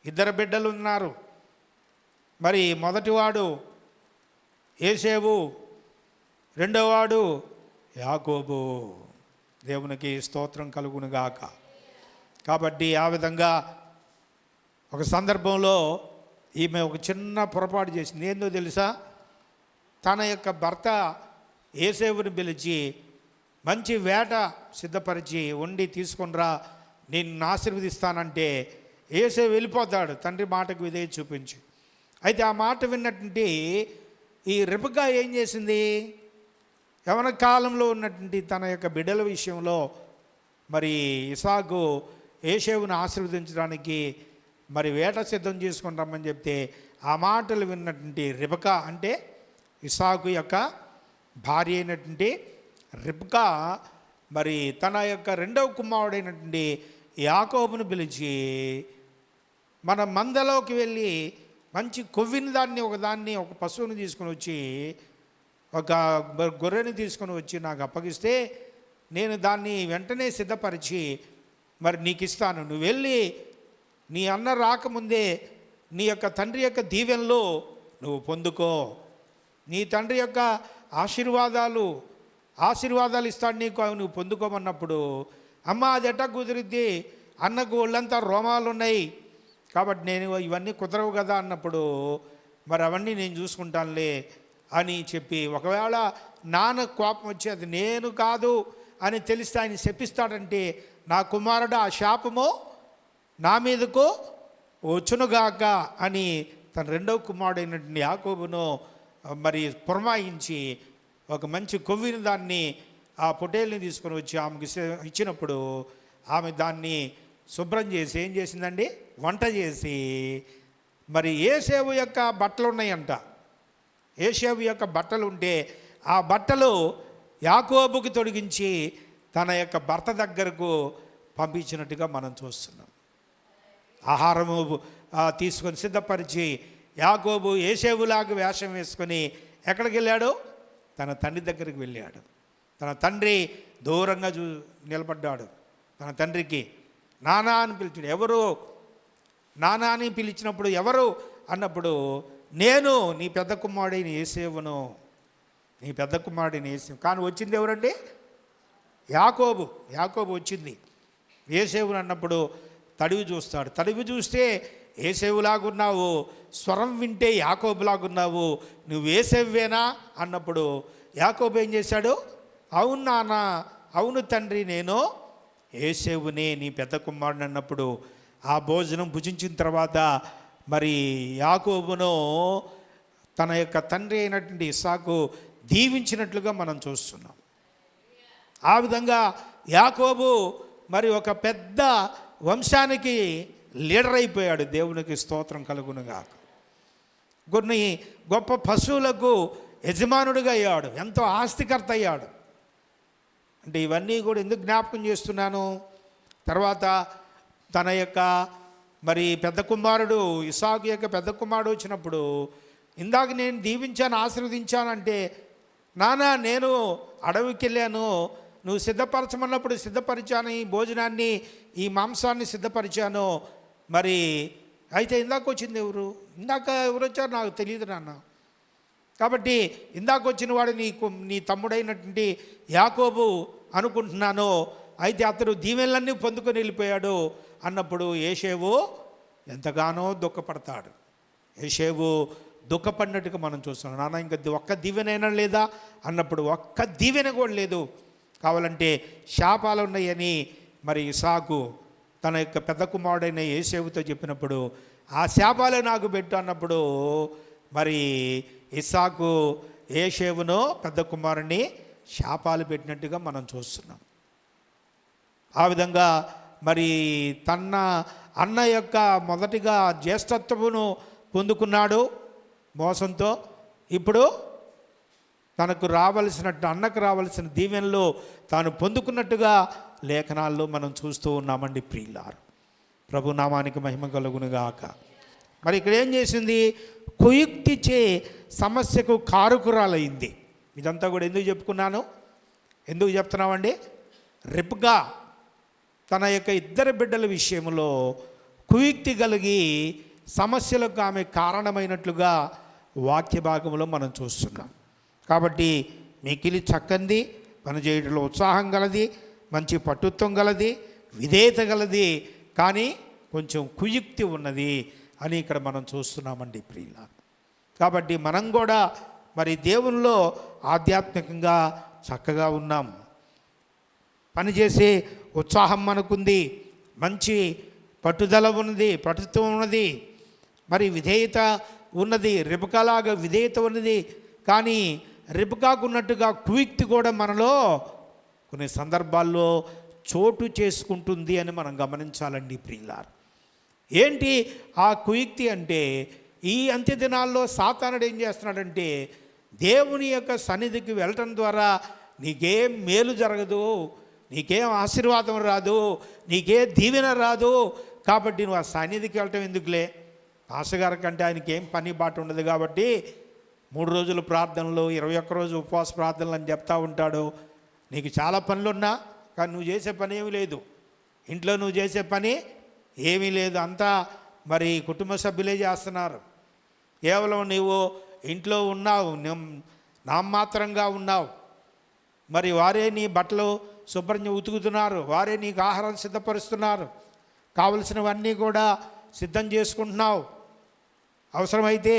2 బిడ్డలు ఉన్నారు. మరి మొదటివాడు యోసేపు, రెండోవాడు యాకోబు. దేవునికి స్తోత్రం కలుగును గాక. కాబట్టి ఆ విధంగా ఒక సందర్భంలో ఈమె ఒక చిన్న పొరపాటు చేసింది. ఏందో తెలుసా? తన యొక్క భర్త యోసేపుని పిలిచి మంచి వేట సిద్ధపరిచి వండి తీసుకొనిరా, నేను ఆశీర్వదిస్తానంటే యోసేపు వెళ్ళిపోతాడు తండ్రి మాటకు విధేయత చూపించి. అయితే ఆ మాట విన్నటువంటి ఈ రెబెకా ఏం చేసింది? యవ్వన కాలంలో ఉన్నటువంటి తన యొక్క బిడ్డల విషయంలో మరి ఇసాకు యోసేపుని ఆశీర్వదించడానికి మరి వేట సిద్ధం చేసుకొని రమ్మని చెప్తే ఆ మాటలు విన్నటువంటి రెబెకా, అంటే ఇసాకు యొక్క భార్య అయినటువంటి రెబెకా, మరి తన యొక్క రెండవ కుమారుడైనటువంటి యాకోబును పిలిచి మన మందలోకి వెళ్ళి మంచి కొవ్విన దాన్ని ఒక పశువుని తీసుకొని వచ్చి, ఒక గొర్రెని తీసుకొని వచ్చి నాకు అప్పగిస్తే నేను దాన్ని వెంటనే సిద్ధపరిచి మరి నీకు ఇస్తాను. నువ్వు వెళ్ళి నీ అన్న రాకముందే నీ యొక్క తండ్రి యొక్క దీవెనలు నువ్వు పొందుకో, నీ తండ్రి యొక్క ఆశీర్వాదాలు ఇస్తాడు నీకు, అవి నువ్వు పొందుకోమన్నప్పుడు, అమ్మ అది ఎట్టా కుదిరిద్ది, అన్నకు ఒళ్ళంతా రోమాలు ఉన్నాయి కాబట్టి నేను ఇవన్నీ కుదరవు కదా అన్నప్పుడు, మరి అవన్నీ నేను చూసుకుంటానులే అని చెప్పి, ఒకవేళ నాన్న కోపం వచ్చి అది నేను కాదు అని తెలిస్తే ఆయన శపిస్తాడంటే, నా కుమారుడు ఆ శాపము నా మీదకు వచ్చునుగాక అని తన రెండవ కుమారుడైనటువంటి యాకోబును మరి పురమాయించి ఒక మంచి కొవ్విన దాన్ని ఆ పొటేల్ని తీసుకొని వచ్చి ఆమెకి ఇచ్చినప్పుడు ఆమె దాన్ని శుభ్రం చేసి ఏం చేసిందండి? వంట చేసి మరి యోసేపు యొక్క బట్టలు ఉన్నాయంట. యోసేపు యొక్క బట్టలు ఉంటే ఆ బట్టలు యాకోబుకి తొడిగించి తన యొక్క భర్త దగ్గరకు పంపించినట్టుగా మనం చూస్తున్నాం. ఆహారము తీసుకొని సిద్ధపరిచి యాకోబు యోసేపులాగా వేషం వేసుకొని ఎక్కడికి వెళ్ళాడు? తన తండ్రి దగ్గరికి వెళ్ళాడు. తన తండ్రి దూరంగా నిలబడ్డాడు. తన తండ్రికి నానా అని పిలిచాడు. ఎవరు? నానా అని పిలిచినప్పుడు ఎవరు అన్నప్పుడు, నేను నీ పెద్ద కుమారుడైన యోసేపును, నీ పెద్ద కుమారుడైన యోసేపు. కానీ వచ్చింది ఎవరండి? యాకోబు వచ్చింది. యోసేపును అన్నప్పుడు తడివి చూస్తాడు. తడివి చూస్తే యోసేపులాగున్నావు, స్వరం వింటే యాకోబులాగున్నావు, నువ్వు యోసేపువేనా అన్నప్పుడు యాకోబు ఏం చేశాడు? అవును నాన్న, అవును తండ్రి, నేను యోసేపునే, నీ పెద్ద కుమారుడు అన్నప్పుడు ఆ భోజనం భుజించిన తర్వాత మరి యాకోబును తన యొక్క తండ్రి అయినటువంటి ఇస్సాకు దీవించినట్లుగా మనం చూస్తున్నాం. ఆ విధంగా యాకోబు మరి ఒక పెద్ద వంశానికి లీడర్ అయిపోయాడు. దేవునికి స్తోత్రం కలుగునుగాక. కొన్ని గొప్ప పశువులకు యజమానుడిగా అయ్యాడు. ఎంతో ఆస్తికర్త అయ్యాడు. అంటే ఇవన్నీ కూడా ఎందుకు జ్ఞాపకం చేస్తున్నాను? తర్వాత తన యొక్క మరి పెద్ద కుమారుడు ఇస్సాకు యొక్క పెద్ద కుమారుడు వచ్చినప్పుడు, ఇందాక నేను దీవించాను, ఆశీర్వదించానంటే, నానా నేను అడవికి వెళ్ళాను, నువ్వు సిద్ధపరచమన్నప్పుడు సిద్ధపరిచాను, ఈ భోజనాన్ని, ఈ మాంసాన్ని సిద్ధపరిచాను. మరి అయితే ఇందాక వచ్చింది ఎవరు? ఇందాక ఎవరు వచ్చారు నాకు తెలియదు నాన్న. కాబట్టి ఇందాక వచ్చిన వాడు నీ తమ్ముడైనటువంటి యాకోబు అనుకుంటున్నాను. అయితే అతడు దీవెనలన్నీ పొందుకొని వెళ్ళిపోయాడు అన్నప్పుడు యోసేపు ఎంతగానో దుఃఖపడతాడు. యోసేపు దుఃఖపడినట్టుగా మనం చూస్తున్నాం. నాన్న ఇంకా ఒక్క దీవెనైనా లేదా అన్నప్పుడు ఒక్క దీవెన కూడా లేదు, కావాలంటే శాపాలు ఉన్నాయని మరి ఇస్సాకు తన యొక్క పెద్ద కుమారుడైన యోసేపుతో చెప్పినప్పుడు, ఆ శాపాలే నాకు పెట్టు అన్నప్పుడు మరి ఇస్సాకు యోసేపును పెద్ద కుమారుని శాపాలు పెట్టినట్టుగా మనం చూస్తున్నాం. ఆ విధంగా మరి తన అన్న యొక్క మొదటిగా జ్యేష్ఠత్వమును పొందుకున్నాడు మోసంతో. ఇప్పుడు తనకు రావలసినట్టు అన్నకు రావలసిన దీవెనలు తాను పొందుకున్నట్టుగా లేఖనాల్లో మనం చూస్తూ ఉన్నామండి. ప్రియులారు, ప్రభు నామానికి మహిమ కలుగునుగాక. మరి ఇక్కడ ఏం చేసింది? కుయుక్తిచే సమస్యకు కారుకురాలైంది. ఇదంతా కూడా ఎందుకు చెప్పుకున్నాను, ఎందుకు చెప్తున్నామండి? రెబెకా తన యొక్క ఇద్దరు బిడ్డల విషయంలో కుయుక్తి కలిగి సమస్యలకు ఆమె కారణమైనట్లుగా వాక్య భాగంలో మనం చూస్తున్నాం. కాబట్టి మికిలి చక్కంది, పనిచేయడంలో ఉత్సాహం గలది, మంచి పట్టుత్వం గలది, విధేయత గలది, కానీ కొంచెం కుయుక్తి ఉన్నది అని ఇక్కడ మనం చూస్తున్నామండి ప్రియుల. కాబట్టి మనం కూడా మరి దేవునిలో ఆధ్యాత్మికంగా చక్కగా ఉన్నాం. పనిచేసే ఉత్సాహం మనకుంది, మంచి పట్టుదల ఉన్నది, పట్టుత్వం ఉన్నది, మరి విధేయత ఉన్నది, రిబకాలాగా విధేయత ఉన్నది. కానీ రిబకాకు ఉన్నట్టుగా కుయుక్తి కూడా మనలో కొన్ని సందర్భాల్లో చోటు చేసుకుంటుంది అని మనం గమనించాలండి ప్రియులారా. ఏంటి ఆ కుయుక్తి అంటే, ఈ అంత్య దినాల్లో సాతానుడు ఏం చేస్తున్నాడంటే, దేవుని యొక్క సన్నిధికి వెళ్ళటం ద్వారా నీకేం మేలు జరగదు, నీకేం ఆశీర్వాదం రాదు, నీకే దీవెన రాదు, కాబట్టి నువ్వు ఆ సన్నిధికి వెళ్ళటం ఎందుకులే, పాస్టర్గారి కంటే ఆయనకి ఏం పని బాట ఉండదు కాబట్టి 3 రోజులు ప్రార్థనలు, 21 రోజు ఉపవాస ప్రార్థనలు అని చెప్తా ఉంటాడు. నీకు చాలా పనులున్నా కానీ నువ్వు చేసే పని ఏమీ లేదు, ఇంట్లో నువ్వు చేసే పని ఏమీ లేదు, అంతా మరి కుటుంబ సభ్యులే చేస్తున్నారు. కేవలం నీవు ఇంట్లో ఉన్నావు, నామమాత్రంగా ఉన్నావు, మరి వారే నీ బట్టలు శుభ్రంగా ఉతుకుతున్నారు, వారే నీకు ఆహారం సిద్ధపరుస్తున్నారు, కావలసినవన్నీ కూడా సిద్ధం చేసుకుంటున్నావు. అవసరమైతే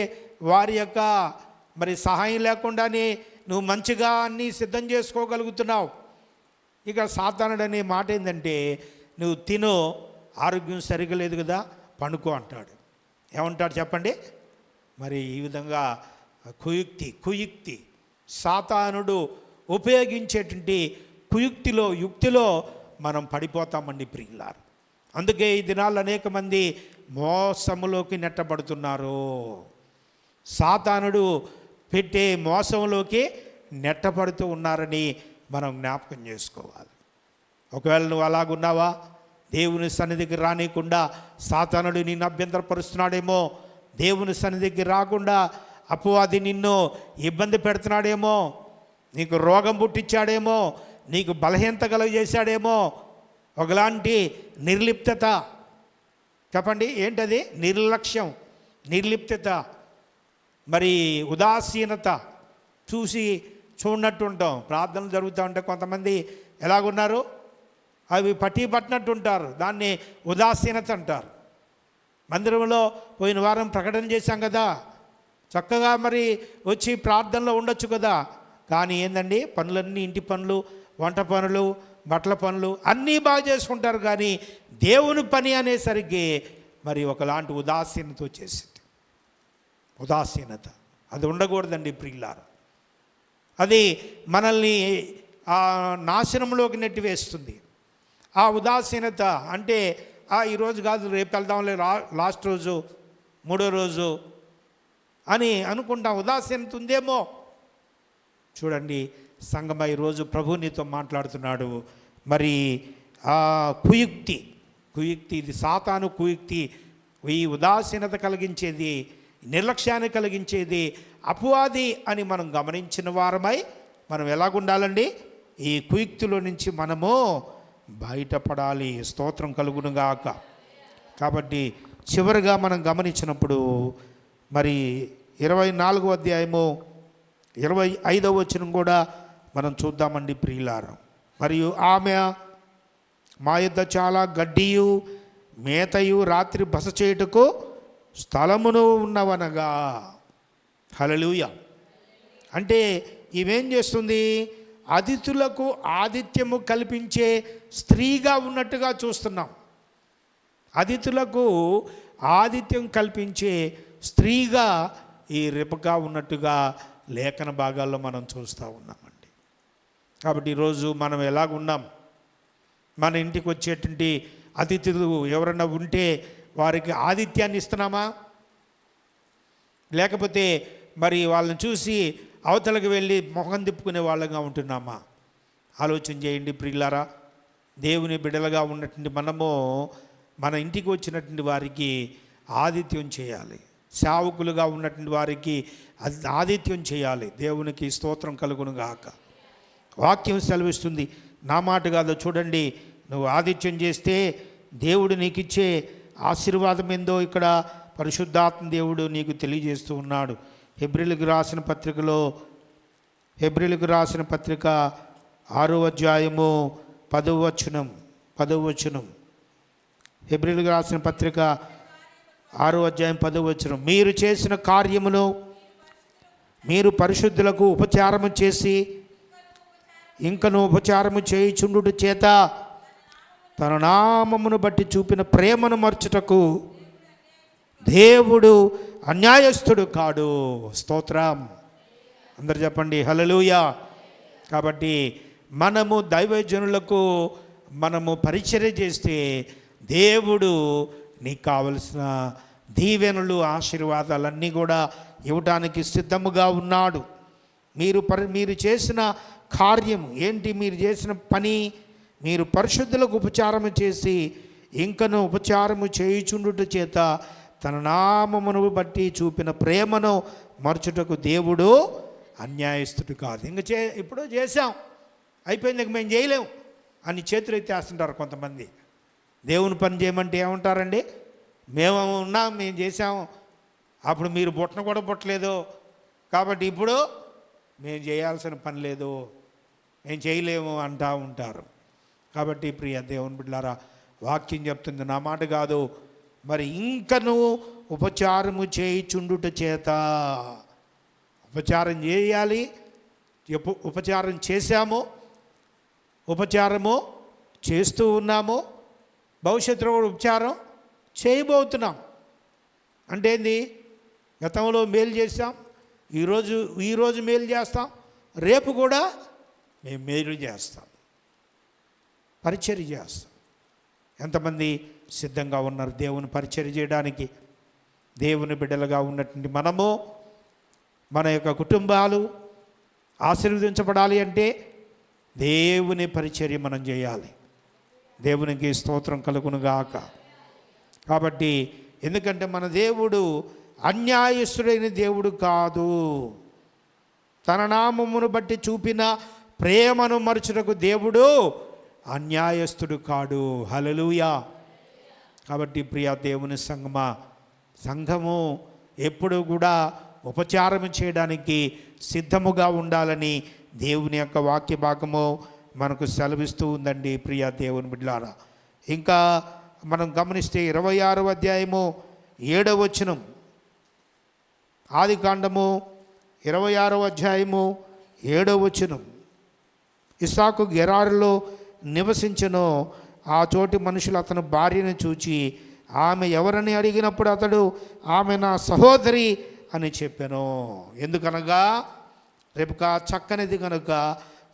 వారి యొక్క మరి సహాయం లేకుండానే నువ్వు మంచిగా అన్నీ సిద్ధం చేసుకోగలుగుతున్నావు. ఇక సాతానుడు అనే మాట ఏంటంటే, నువ్వు తిను, ఆరోగ్యం సరిగా లేదు కదా, పండుకో అంటాడు. ఏమంటాడు చెప్పండి? మరి ఈ విధంగా కుయుక్తి సాతానుడు ఉపయోగించేటువంటి యుక్తిలో మనం పడిపోతామండి ప్రియులారు. అందుకే ఈ దినాల్లో అనేక మంది మోసములోకి నెట్టబడుతున్నారు. సాతానుడు పెట్టే మోసంలోకి నెట్టబడుతూ ఉన్నారని మనం జ్ఞాపకం చేసుకోవాలి. ఒకవేళ నువ్వు అలాగున్నావా, దేవుని సన్నిధికి రానికుండా సాతానుడు నిన్ను అభ్యంతరపరుస్తున్నాడేమో, దేవుని సన్నిధికి రాకుండా అపవాది నిన్ను ఇబ్బంది పెడుతున్నాడేమో, నీకు రోగం పుట్టించాడేమో, నీకు బలహీనత కలుగజేశాడేమో, ఒకలాంటి నిర్లిప్తత, చెప్పండి ఏంటది? నిర్లక్ష్యం, నిర్లిప్తత, మరి ఉదాసీనత, చూసి చూడనట్టు ఉంటాం. ప్రార్థనలు జరుగుతూ ఉంటే కొంతమంది ఎలాగున్నారు, అవి పట్టినట్టు ఉంటారు, దాన్ని ఉదాసీనత అంటారు. మందిరంలో పోయిన వారం ప్రకటన చేశాం కదా, చక్కగా మరి వచ్చి ప్రార్థనలో ఉండొచ్చు కదా, కానీ ఏందండి, పనులన్నీ, ఇంటి పనులు, వంట పనులు, బట్టల పనులు అన్నీ బాగా చేసుకుంటారు, కానీ దేవుని పని అనేసరికి మరి ఒకలాంటి ఉదాసీనత వచ్చేసింది. ఉదాసీనత అది ఉండకూడదండి ప్రియులారా. అది మనల్ని నాశనంలోకి నెట్టివేస్తుంది. ఆ ఉదాసీనత అంటే ఈరోజు కాదు, రేపు వెళ్దాంలే, లాస్ట్ రోజు, 3వ రోజు అని అనుకుంటాం. ఉదాసీనత ఉందేమో. చూడండి సంగమ, ఈరోజు ప్రభు నీతో మాట్లాడుతున్నాడు. మరి ఆ కుయుక్తి, ఇది సాతాను కుయుక్తి, ఈ ఉదాసీనత కలిగించేది, నిర్లక్ష్యాన్ని కలిగించేది అపవాది అని మనం గమనించిన వారమై మనం ఎలాగుండాలండి, ఈ కుయుక్తిలో నుంచి మనము బయటపడాలి. స్తోత్రం కలుగునుగాక. కాబట్టి చివరిగా మనం గమనించినప్పుడు మరి 24వ అధ్యాయము 25వ వచనం కూడా మనం చూద్దామండి ప్రియులారా. మరియు ఆమె మా యొద్ద చాలా గడ్డియు మేతయు రాత్రి బస చేయుటకు స్థలమును ఉన్నవనగా. హల్లెలూయా. అంటే ఇవేం చేస్తుంది, అతిథులకు ఆతిథ్యము కల్పించే స్త్రీగా ఉన్నట్టుగా చూస్తున్నాం. అతిథులకు ఆతిథ్యం కల్పించే స్త్రీగా ఈ రిబకా ఉన్నట్టుగా లేఖన భాగాల్లో మనం చూస్తూ ఉన్నామండి. కాబట్టి ఈరోజు మనం ఎలాగున్నాం, మన ఇంటికి వచ్చేటువంటి అతిథులు ఎవరన్నా ఉంటే వారికి ఆతిథ్యాన్ని ఇస్తున్నామా, లేకపోతే మరి వాళ్ళని చూసి అవతలకు వెళ్ళి మొహం తిప్పుకునే వాళ్ళగా ఉంటున్నామా? ఆలోచన చేయండి ప్రియులారా. దేవుని బిడ్డలుగా ఉన్నటువంటి మనము మన ఇంటికి వచ్చినటువంటి వారికి ఆతిథ్యం చేయాలి. సేవకులుగా ఉన్నటువంటి వారికి ఆతిథ్యం చేయాలి. దేవునికి స్తోత్రం కలుగును గాక. వాక్యం సెలవిస్తుంది, నా మాట కాదు, చూడండి, నువ్వు ఆతిథ్యం చేస్తే దేవుడు నీకు ఇచ్చే ఆశీర్వాదం ఏందో ఇక్కడ పరిశుద్ధాత్మ దేవుడు నీకు తెలియజేస్తూ ఉన్నాడు. హెబ్రీలకు రాసిన పత్రిక 6వ అధ్యాయము 10వ వచనం. హెబ్రీలకు రాసిన పత్రిక 6వ అధ్యాయం 10వ వచనం. మీరు చేసిన కార్యమును మీరు పరిశుద్ధులకు ఉపచారము చేసి ఇంకను ఉపచారము చేయుచుండుట చేత తన నామమును బట్టి చూపిన ప్రేమను మర్చుటకు దేవుడు అన్యాయస్తుడు కాడు. స్తోత్రం. అందరు చెప్పండి హల్లెలూయా. కాబట్టి మనము దైవజనులకు మనము పరిచర్య చేస్తే దేవుడు నీకు కావలసిన దీవెనలు ఆశీర్వాదాలన్నీ కూడా ఇవ్వటానికి సిద్ధముగా ఉన్నాడు. మీరు చేసిన కార్యము ఏంటి? మీరు చేసిన పని, మీరు పరిశుద్ధులకు ఉపచారము చేసి ఇంకను ఉపచారము చేయుచుండుట చేత తన నామమును బట్టి చూపిన ప్రేమను మరచుటకు దేవుడు అన్యాయస్తుడు కాదు. ఇప్పుడు చేసాం, అయిపోయింది, ఇంక మేము చేయలేము అని చేతులు ఎత్తేస్తుంటారు కొంతమంది. దేవుని పని చేయమంటే ఏమంటారండి? మేము ఉన్నాం, మేము చేసాము, అప్పుడు మీరు బుట్టను కూడా పుట్టలేదు కాబట్టి ఇప్పుడు మేము చేయాల్సిన పని లేదు, మేము చేయలేము అంటూ ఉంటారు. కాబట్టి ప్రియ దేవుని బిడ్డలారా, వాక్యం చెప్తుంది, నా మాట కాదు, మరి ఇంకను ఉపచారము చేయుచుండుట చేత. ఉపచారం చేయాలి, ఉపచారం చేశాము, ఉపచారము చేస్తూ ఉన్నాము, భవిష్యత్తులో కూడా ఉపచారం చేయబోతున్నాం. అంటే ఏంది? గతంలో మేలు చేస్తాం, ఈరోజు మేలు చేస్తాం, రేపు కూడా మేము మేలు చేస్తాం, పరిచర్య చేస్తాం. ఎంతమంది సిద్ధంగా ఉన్నారు దేవుని పరిచర్య చేయడానికి? దేవుని బిడ్డలుగా ఉన్నటువంటి మనము, మన యొక్క కుటుంబాలు ఆశీర్వదించబడాలి అంటే దేవుని పరిచర్య మనం చేయాలి. దేవునికి స్తోత్రం కలుగునుగాక. కాబట్టి ఎందుకంటే మన దేవుడు అన్యాయస్తుడైన దేవుడు కాదు. తన నామమును బట్టి చూపిన ప్రేమను మరచుటకు దేవుడు అన్యాయస్తుడు కాడు. హల్లెలూయా. కాబట్టి ప్రియ దేవుని సంఘము ఎప్పుడు కూడా ఉపచారం చేయడానికి సిద్ధముగా ఉండాలని దేవుని యొక్క వాక్య భాగము మనకు సెలవిస్తూ ఉందండి ప్రియ దేవుని బిడ్డలారా. ఇంకా మనం గమనిస్తే 26వ అధ్యాయము 7వ వచనం, ఆదికాండము 26వ అధ్యాయము 7వ వచనం. ఇస్సాకు గెరారులో నివసించెను. ఆ చోటి మనుషులు అతని భార్యను చూచి ఆమె ఎవరని అడిగినప్పుడు అతడు ఆమె నా సహోదరి అని చెప్పాను. ఎందుకనగా రెబెకా చక్కనిది కనుక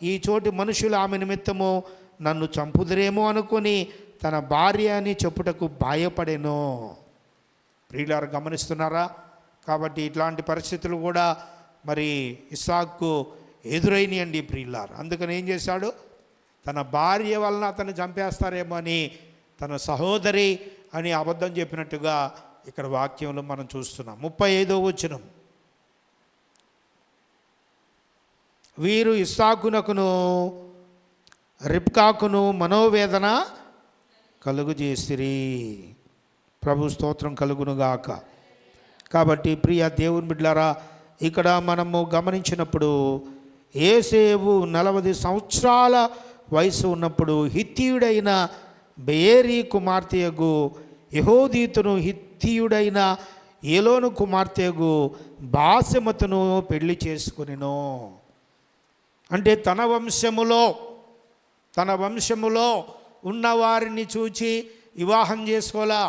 ఈ చోటి మనుషులు ఆమె నిమిత్తము నన్ను చంపుదురేమో అనుకొని తన భార్య అని చెప్పుటకు భయపడెను. ప్రియులారు గమనిస్తున్నారా? కాబట్టి ఇట్లాంటి పరిస్థితులు కూడా మరి ఇస్సాకు ఎదురైనాయండి ప్రియులారు. అందుకని ఏం చేశాడు? తన భార్య వలన అతన్ని చంపేస్తారేమో అని తన సహోదరి అని అబద్ధం చెప్పినట్టుగా ఇక్కడ వాక్యంలో మనం చూస్తున్నాం. 35వ వచనం. వీరు ఇస్సాకునకును రిబ్కాకును మనోవేదన కలుగుజేసిరి. ప్రభు స్తోత్రం కలుగునుగాక. కాబట్టి ప్రియ దేవుని బిడ్డలారా, ఇక్కడ మనము గమనించినప్పుడు యోసేపు 40 సంవత్సరాల వయసు ఉన్నప్పుడు హిత్తీయుడైన బెయేరీ కుమార్తెయగు యెహోదీతును హిత్తీయుడైన ఏలోను కుమార్తెయగు బాసెమతును పెళ్లి చేసుకొనెను. అంటే తన వంశములో ఉన్నవారిని చూచి వివాహం చేసుకోలా.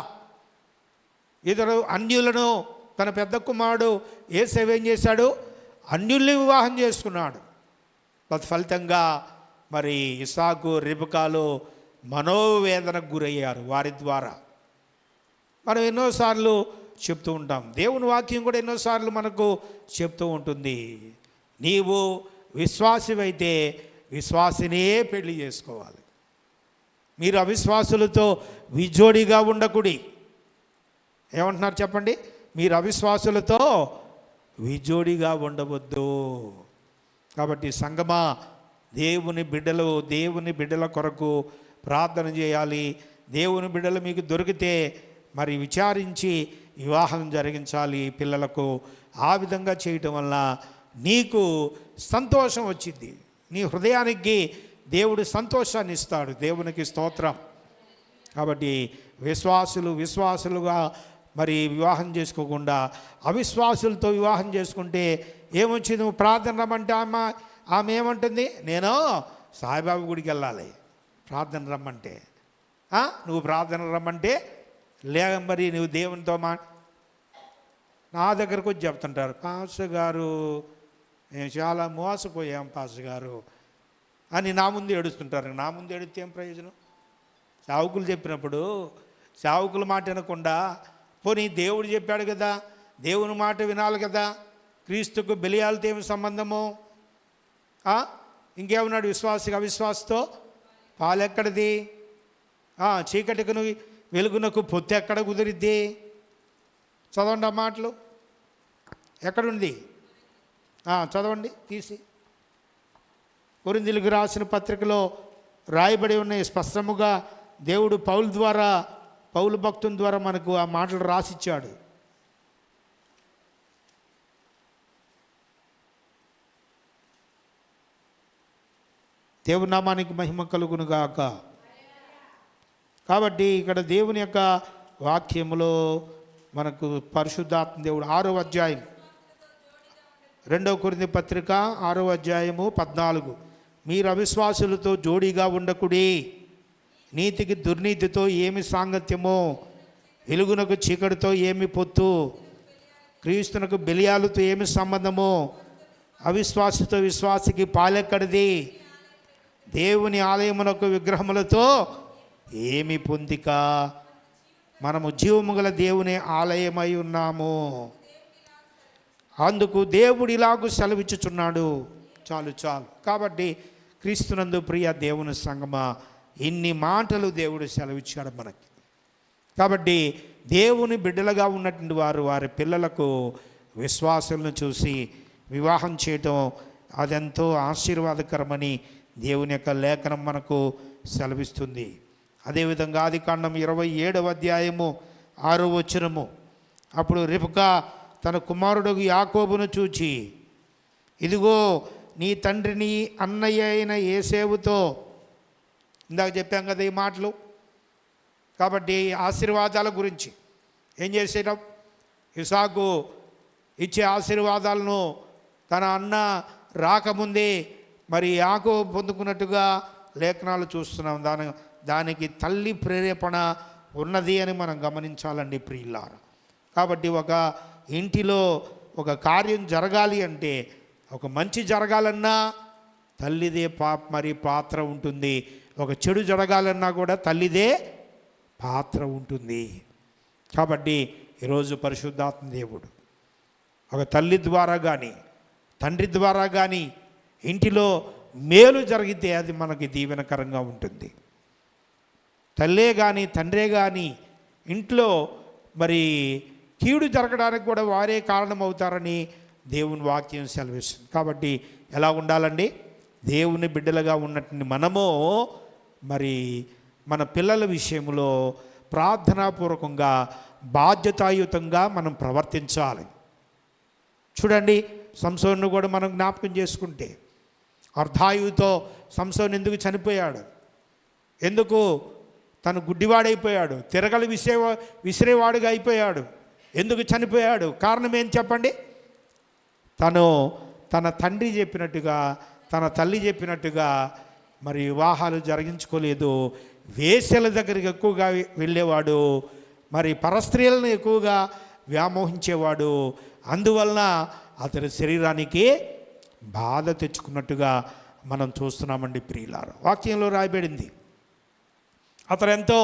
ఇతరు అన్యులను, తన పెద్ద కుమారుడు యోసేపు ఏం చేశాడు? అన్యుల్ని వివాహం చేసుకున్నాడు. తత్ఫలితంగా మరి ఇస్సాకు రిబెకాలు మనోవేదనకు గురయ్యారు వారి ద్వారా. మనం ఎన్నోసార్లు చెప్తూ ఉంటాం, దేవుని వాక్యం కూడా ఎన్నోసార్లు మనకు చెప్తూ ఉంటుంది, నీవు విశ్వాసివైతే విశ్వాసినే పెళ్లి చేసుకోవాలి, మీరు అవిశ్వాసులతో విజోడిగా ఉండకుడి. ఏమంటున్నారు చెప్పండి? మీరు అవిశ్వాసులతో విజోడిగా ఉండవద్దు. కాబట్టి సంగమా, దేవుని బిడ్డల కొరకు ప్రార్థన చేయాలి. దేవుని బిడ్డలు మీకు దొరికితే మరి విచారించి వివాహం జరిగించాలి పిల్లలకు. ఆ విధంగా చేయటం వల్ల నీకు సంతోషం వచ్చింది, నీ హృదయానికి దేవుడు సంతోషాన్ని ఇస్తాడు. దేవునికి స్తోత్రం. కాబట్టి విశ్వాసులుగా మరి వివాహం చేసుకోకుండా అవిశ్వాసులతో వివాహం చేసుకుంటే ఏమొచ్చింది? నువ్వు ప్రార్థన రమ్మంటే ఆమె ఏమంటుంది? నేను సాయిబాబా గుడికి వెళ్ళాలి ప్రార్థన రమ్మంటే. నువ్వు ప్రార్థన రమ్మంటే మరి నువ్వు దేవునితో నా దగ్గరకు వచ్చి చెప్తుంటారు, పాస్టర్ గారు మేము చాలా మోసపోయాం పాస్టర్ గారు అని నా ముందు ఏడుస్తుంటారు. నా ముందు ఏడితే ఏం ప్రయోజనం? సేవకులు చెప్పినప్పుడు సేవకుల మాట వినకుండా, పోనీ దేవుడు చెప్పాడు కదా, దేవుని మాట వినాలి కదా. క్రీస్తుకు బెలియాలతో ఏమి సంబంధము? ఇంకేమన్నాడు? విశ్వాసిగా అవిశ్వాసతో పాలెక్కడిది? చీకటికి వెలుగునకు పొత్తు ఎక్కడ కుదిరిద్ది? చదవండి ఆ మాటలు. ఎక్కడుంది? చదవండి తీసి. కొరింథీయులకు రాసిన పత్రికలో రాయబడి ఉన్నాయి స్పష్టముగా. దేవుడు పౌలు భక్తుని ద్వారా మనకు ఆ మాటలు రాసిచ్చాడు. దేవుని నామానికి మహిమ కలుగును గాక. కాబట్టి ఇక్కడ దేవుని యొక్క వాక్యములో మనకు పరిశుద్ధాత్మ దేవుడు 6వ అధ్యాయం 2వ కొరింథీ పత్రిక 6వ అధ్యాయము 14, మీరు అవిశ్వాసులతో జోడీగా ఉండకుడి, నీతికి దుర్నీతితో ఏమి సాంగత్యమో, వెలుగునకు చీకటితో ఏమి పొత్తు, క్రీస్తునకు బెలియాలతో ఏమి సంబంధమో, అవిశ్వాసతో విశ్వాసికి పాలెక్కడిది, దేవుని ఆలయమునకు విగ్రహములతో ఏమి పొందిక, మనము జీవము గల దేవుని ఆలయమై ఉన్నాము, అందుకు దేవుడు ఇలాగూ సెలవిచ్చుచున్నాడు. చాలు. కాబట్టి క్రీస్తునందు ప్రియ దేవుని సంగమా, ఇన్ని మాటలు దేవుడు సెలవిచ్చాడు మనకి. కాబట్టి దేవుని బిడ్డలుగా ఉన్నటువంటి వారి పిల్లలకు విశ్వాసులను చూసి వివాహం చేయటం అదెంతో ఆశీర్వాదకరమని దేవుని యొక్క లేఖనం మనకు సెలవిస్తుంది. అదేవిధంగా ఆదికాండం 27వ అధ్యాయము 6వ వచనము, అప్పుడు రిబ్కా తన కుమారుడు యాకోబును చూచి, ఇదిగో నీ తండ్రిని అన్నయ్య అయిన ఏసేవుతో, ఇందాక చెప్పాం కదా ఈ మాటలు. కాబట్టి ఆశీర్వాదాల గురించి ఏం చేసేటం, ఇసాకు ఇచ్చే ఆశీర్వాదాలను తన అన్న రాకముందే మరి యాకోబు పొందుకున్నట్టుగా లేఖనాలు చూస్తున్నాం. దానికి తల్లి ప్రేరేపణ ఉన్నది అని మనం గమనించాలండి ప్రియులారా. కాబట్టి ఒక ఇంటిలో ఒక కార్యం జరగాలి అంటే, ఒక మంచి జరగాలన్నా తల్లిదే పాత్ర ఉంటుంది, ఒక చెడు జరగాలన్నా కూడా తల్లిదే పాత్ర ఉంటుంది. కాబట్టి ఈరోజు పరిశుద్ధాత్మ దేవుడు ఒక తల్లి ద్వారా కానీ తండ్రి ద్వారా కానీ ఇంటిలో మేలు జరిగితే అది మనకి దీవెనకరంగా ఉంటుంది. తల్లే కానీ తండ్రే కానీ ఇంట్లో మరి కీడు జరగడానికి కూడా వారే కారణమవుతారని దేవుని వాక్యం సెలవిస్తుంది. కాబట్టి ఎలా ఉండాలండి? దేవుని బిడ్డలుగా ఉన్నటువంటి మనము మరి మన పిల్లల విషయంలో ప్రార్థనాపూర్వకంగా బాధ్యతాయుతంగా మనం ప్రవర్తించాలి. చూడండి, సంసోను కూడా మనం జ్ఞాపకం చేసుకుంటే, అర్ధాయుతో సంసోను ఎందుకు చనిపోయాడు? ఎందుకు? తను గుడ్డివాడైపోయాడు, తిరగలి విసిరేవాడుగా అయిపోయాడు. ఎందుకు చనిపోయాడు? కారణం ఏం చెప్పండి? తన తండ్రి చెప్పినట్టుగా, తన తల్లి చెప్పినట్టుగా మరి వివాహాలు జరిగించుకోలేదు. వేశ్యల దగ్గరికి ఎక్కువగా వెళ్ళేవాడు, మరి పరస్త్రీలను ఎక్కువగా వ్యామోహించేవాడు. అందువలన అతని శరీరానికి బాధ తెచ్చుకున్నట్టుగా మనం చూస్తున్నామండి ప్రియులారా. వాక్యంలో రాయబడింది, అతను ఎంతో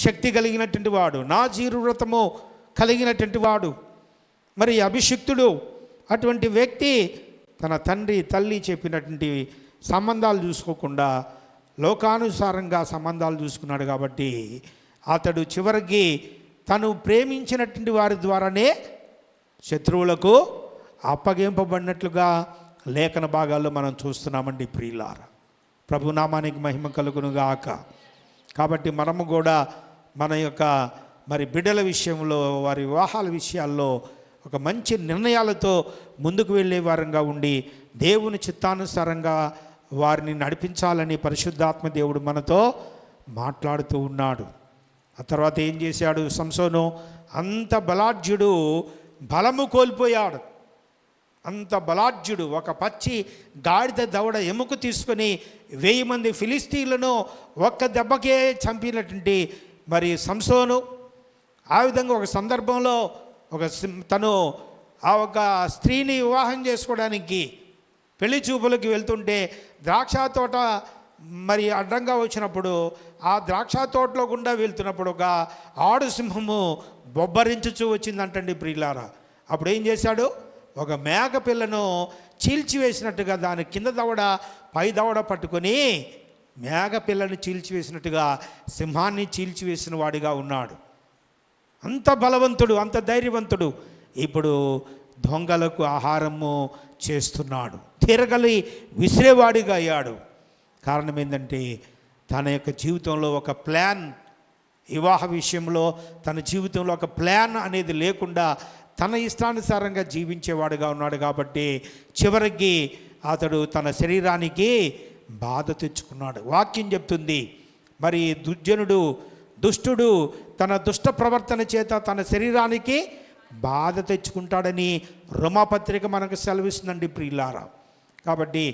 శక్తి కలిగినటువంటి వాడు, నాజీరు వ్రతము కలిగినటువంటి వాడు, మరి అభిషిక్తుడు. అటువంటి వ్యక్తి తన తండ్రి తల్లి చెప్పినటువంటి సంబంధాలు చూసుకోకుండా లోకానుసారంగా సంబంధాలు చూసుకున్నాడు. కాబట్టి అతడు చివరికి తను ప్రేమించినటువంటి వారి ద్వారానే శత్రువులకు అప్పగింపబడినట్లుగా లేఖన భాగాల్లో మనం చూస్తున్నామండి ప్రియులారా. ప్రభునామానికి మహిమ కలుగును గాక. కాబట్టి మనము కూడా మన యొక్క మరి బిడ్డల విషయంలో, వారి వివాహాల విషయాల్లో ఒక మంచి నిర్ణయాలతో ముందుకు వెళ్ళే వారంగా ఉండి దేవుని చిత్తానుసారంగా వారిని నడిపించాలని పరిశుద్ధాత్మ దేవుడు మనతో మాట్లాడుతూ ఉన్నాడు. ఆ తర్వాత ఏం చేశాడు సంసోను? అంత బలాఢ్యుడు బలము కోల్పోయాడు. అంత బలాఢ్యుడు ఒక పచ్చి గాడిద దవడ ఎముక తీసుకొని 1000 మంది ఫిలిస్తీన్లను ఒక్క దెబ్బకే చంపినటువంటి మరి సంసోను ఆ విధంగా ఒక సందర్భంలో తను ఆ ఒక స్త్రీని వివాహం చేసుకోవడానికి పెళ్లి చూపులకు వెళ్తుంటే ద్రాక్ష తోట మరి అడ్డంగా వచ్చినప్పుడు ఆ ద్రాక్ష తోటలో గుండా వెళ్తున్నప్పుడు ఒక ఆడు సింహము బొబ్బరించుచూ వచ్చిందంటండి ప్రియులారా. అప్పుడు ఏం చేశాడు? ఒక మేక పిల్లను చీల్చివేసినట్టుగా దాని కింద దవడ పై దవడ పట్టుకొని మేక పిల్లను చీల్చివేసినట్టుగా సింహాన్ని చీల్చివేసిన వాడిగా ఉన్నాడు. అంత బలవంతుడు, అంత ధైర్యవంతుడు. ఇప్పుడు దొంగలకు ఆహారము చేస్తున్నాడు, తిరగలి విసిరేవాడిగా అయ్యాడు. కారణం ఏంటంటే తన యొక్క జీవితంలో ఒక ప్లాన్, వివాహ విషయంలో తన జీవితంలో ఒక ప్లాన్ అనేది లేకుండా తన ఇష్టానుసారంగా జీవించేవాడుగా ఉన్నాడు. కాబట్టి చివరికి అతడు తన శరీరానికి బాధ తెచ్చుకున్నాడు. వాక్యం చెప్తుంది మరి దుష్టుడు తన దుష్ట ప్రవర్తన చేత తన శరీరానికి బాధ తెచ్చుకుంటాడని రోమాపత్రిక మనకు సెలవిస్తుందండి ప్రియులారా. కాబట్టి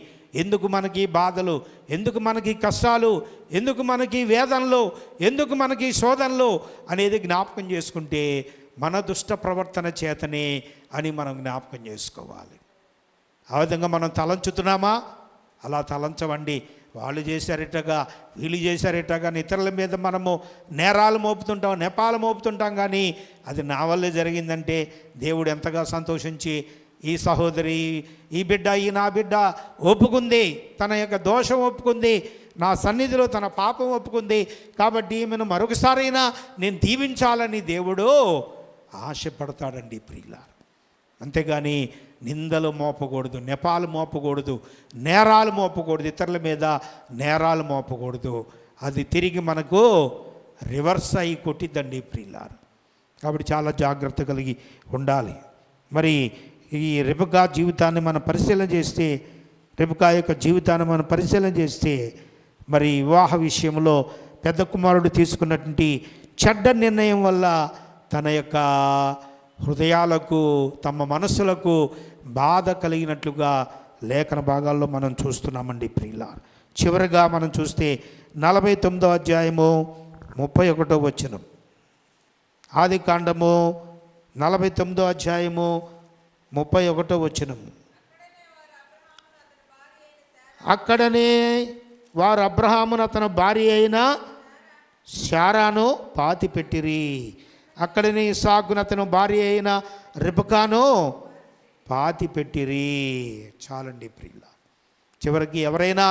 ఎందుకు మనకి బాధలు, ఎందుకు మనకి కష్టాలు, ఎందుకు మనకి వేదనలు, ఎందుకు మనకి శోధనలు అనేది జ్ఞాపకం చేసుకుంటే మన దుష్ట ప్రవర్తన చేతనే అని మనం జ్ఞాపకం చేసుకోవాలి. ఆ విధంగా మనం తలంచుతున్నామా? అలా తలంచవండి. వాళ్ళు చేశారటగా, వీళ్ళు చేశారటగా ఇతరుల మీద మనము నేరాలు మోపుతుంటాం, నెపాలు మోపుతుంటాం. కానీ అది నా వల్లే జరిగిందంటే దేవుడు ఎంతగా సంతోషించి ఈ సహోదరి, ఈ బిడ్డ, నా బిడ్డ ఒప్పుకుంది, తన యొక్క దోషం ఒప్పుకుంది, నా సన్నిధిలో తన పాపం ఒప్పుకుంది, కాబట్టి ఈమెను మరొకసారైనా నేను దీవించాలని దేవుడు ఆశపడతాడండి ప్రియులారా. అంతేగాని నిందలు మోపకూడదు, నెపాలు మోపకూడదు, నేరాలు మోపకూడదు, ఇతరుల మీద నేరాలు మోపకూడదు. అది తిరిగి మనకు రివర్స్ అయ్యి కొట్టిద్దండి ప్రియులారా. కాబట్టి చాలా జాగ్రత్త కలిగి ఉండాలి. మరి ఈ రెబెకా జీవితాన్ని మనం పరిశీలన చేస్తే, రెబెకా యొక్క జీవితాన్ని మనం పరిశీలన చేస్తే మరి వివాహ విషయంలో పెద్ద కుమారుడు తీసుకున్నటువంటి చెడ్డ నిర్ణయం వల్ల తన యొక్క హృదయాలకు, తమ మనస్సులకు బాధ కలిగినట్లుగా లేఖన భాగాల్లో మనం చూస్తున్నామండి ప్రియులారా. చివరిగా మనం చూస్తే 49వ అధ్యాయము 31వ వచనం, ఆది కాండము 49వ అధ్యాయము 31వ వచనం. అక్కడనే వారు అబ్రహామును అతని భార్య అయిన శారాను పాతిపెట్టిరి. అక్కడనే ఇస్సాకును అతని భార్య అయిన రిబకాను పాతిపెట్టిరి. చాలండి ప్రియుల. చివరికి ఎవరైనా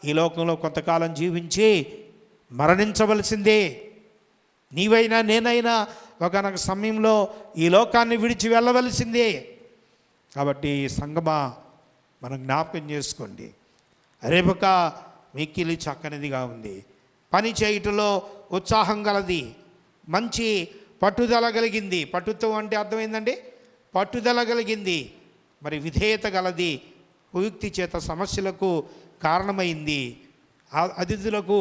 ఈ లోకంలో కొంతకాలం జీవించి మరణించవలసిందే. నీవైనా నేనైనా ఒకనొక సమయంలో ఈ లోకాన్ని విడిచి వెళ్ళవలసిందే. కాబట్టి సంగమా మనం జ్ఞాపకం చేసుకోండి. రెబెకా మిక్కిలి చక్కనిదిగా ఉంది, పని చేయటంలో ఉత్సాహం గలది, మంచి పట్టుదల కలిగింది. పట్టుత్వం అంటే అర్థమైందండి, పట్టుదల కలిగింది. మరి విధేయత గలది, కుయుక్తి చేత సమస్యలకు కారణమైంది, అతిథులకు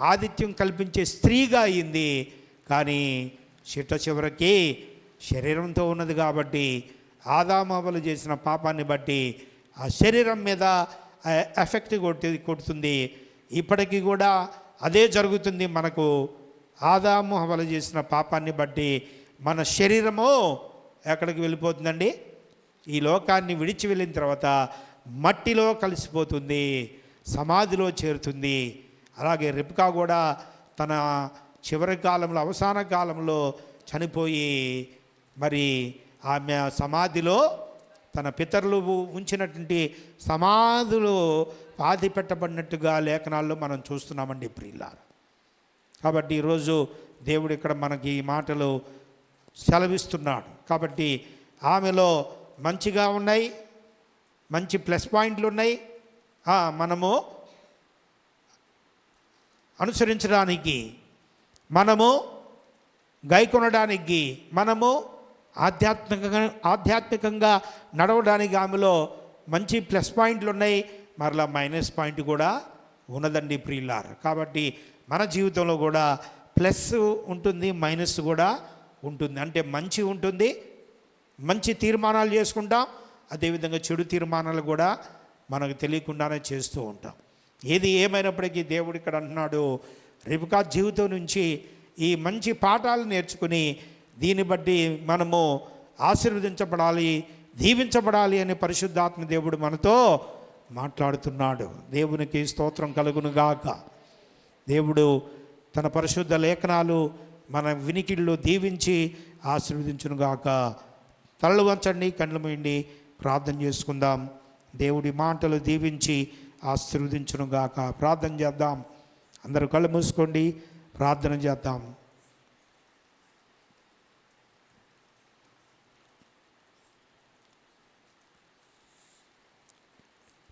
ఆతిథ్యం కల్పించే స్త్రీగా అయింది. కానీ చివరికి శరీరంతో ఉన్నది కాబట్టి ఆదామవలు చేసిన పాపాన్ని బట్టి ఆ శరీరం మీద ఎఫెక్ట్ కొడుతుంది. ఇప్పటికీ కూడా అదే జరుగుతుంది. మనకు ఆదాము హవల చేసిన పాపాన్ని బట్టి మన శరీరము ఎక్కడికి వెళ్ళిపోతుందండి? ఈ లోకాన్ని విడిచి వెళ్ళిన తర్వాత మట్టిలో కలిసిపోతుంది, సమాధిలో చేరుతుంది. అలాగే రెబెకా కూడా తన చివరి కాలంలో, అవసాన కాలంలో చనిపోయి మరి ఆమె సమాధిలో, తన పితరులు ఉంచినటువంటి సమాధులు పాతి పెట్టబడినట్టుగా లేఖనాల్లో మనం చూస్తున్నామండి ప్రియులారా. కాబట్టి ఈరోజు దేవుడు ఇక్కడ మనకి ఈ మాటలు సెలవిస్తున్నాడు. కాబట్టి ఆమెలో మంచిగా ఉన్నాయి, మంచి ప్లస్ పాయింట్లు ఉన్నాయి, మనము అనుసరించడానికి, మనము గైకొనడానికి, మనము ఆధ్యాత్మికంగా నడవడానికి ఆమెలో మంచి ప్లస్ పాయింట్లు ఉన్నాయి, మరలా మైనస్ పాయింట్ కూడా ఉన్నదండి ప్రియులారా. కాబట్టి మన జీవితంలో కూడా ప్లస్ ఉంటుంది, మైనస్ కూడా ఉంటుంది. అంటే మంచి ఉంటుంది, మంచి తీర్మానాలు చేసుకుంటాం, అదేవిధంగా చెడు తీర్మానాలు కూడా మనకు తెలియకుండానే చేస్తూ ఉంటాం. ఏది ఏమైనప్పటికీ దేవుడు ఇక్కడ అంటున్నాడు, రిబకా జీవితం నుంచి ఈ మంచి పాఠాలు నేర్చుకుని దీన్ని బట్టి మనము ఆశీర్వదించబడాలి, దీవించబడాలి అని పరిశుద్ధాత్మ దేవుడు మనతో మాట్లాడుతున్నాడు. దేవునికి స్తోత్రం కలుగునుగాక. దేవుడు తన పరిశుద్ధ లేఖనాలు మన వినికిళ్ళు దీవించి ఆశీర్వదించునుగాక. తలలు వంచండి, కళ్ళు మూయండి, ప్రార్థన చేసుకుందాం. దేవుడి మాటలు దీవించి ఆశీర్వదించునుగాక. ప్రార్థన చేద్దాం. అందరూ కళ్ళు మూసుకోండి, ప్రార్థన చేద్దాం.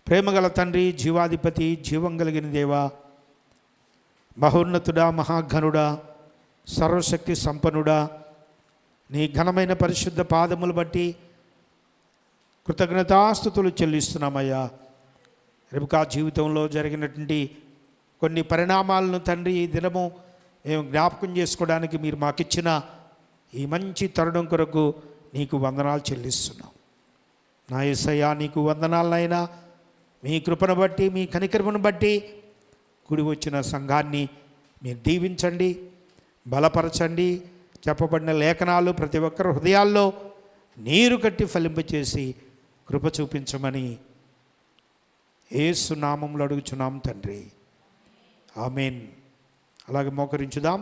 ప్రేమగల తండ్రి, జీవాధిపతి, జీవం కలిగిన దేవా, మహోన్నతుడా, మహాఘనుడా, సర్వశక్తి సంపన్నుడా, నీ ఘనమైన పరిశుద్ధ పాదములు బట్టి కృతజ్ఞతాస్తుతులు చెల్లిస్తున్నామయ్యా. రిబకా జీవితంలో జరిగినటువంటి కొన్ని పరిణామాలను తండ్రి ఈ దినము మేము జ్ఞాపకం చేసుకోవడానికి మీరు మాకిచ్చిన ఈ మంచి తరుణం కొరకు నీకు వందనాలు చెల్లిస్తున్నాం. నా యేసయ్యా, నీకు వందనాలనైనా. మీ కృపను బట్టి, మీ కనికరమును బట్టి కూడి వచ్చిన సంఘాన్ని మీరు దీవించండి, బలపరచండి. చెప్పబడిన లేఖనాలు ప్రతి ఒక్కరి హృదయాల్లో నీరు కట్టి ఫలింపచేసి కృప చూపించమని యేసు నామములో అడుగుచున్నాం తండ్రి. ఆమేన్. అలాగే మోకరించుదాం.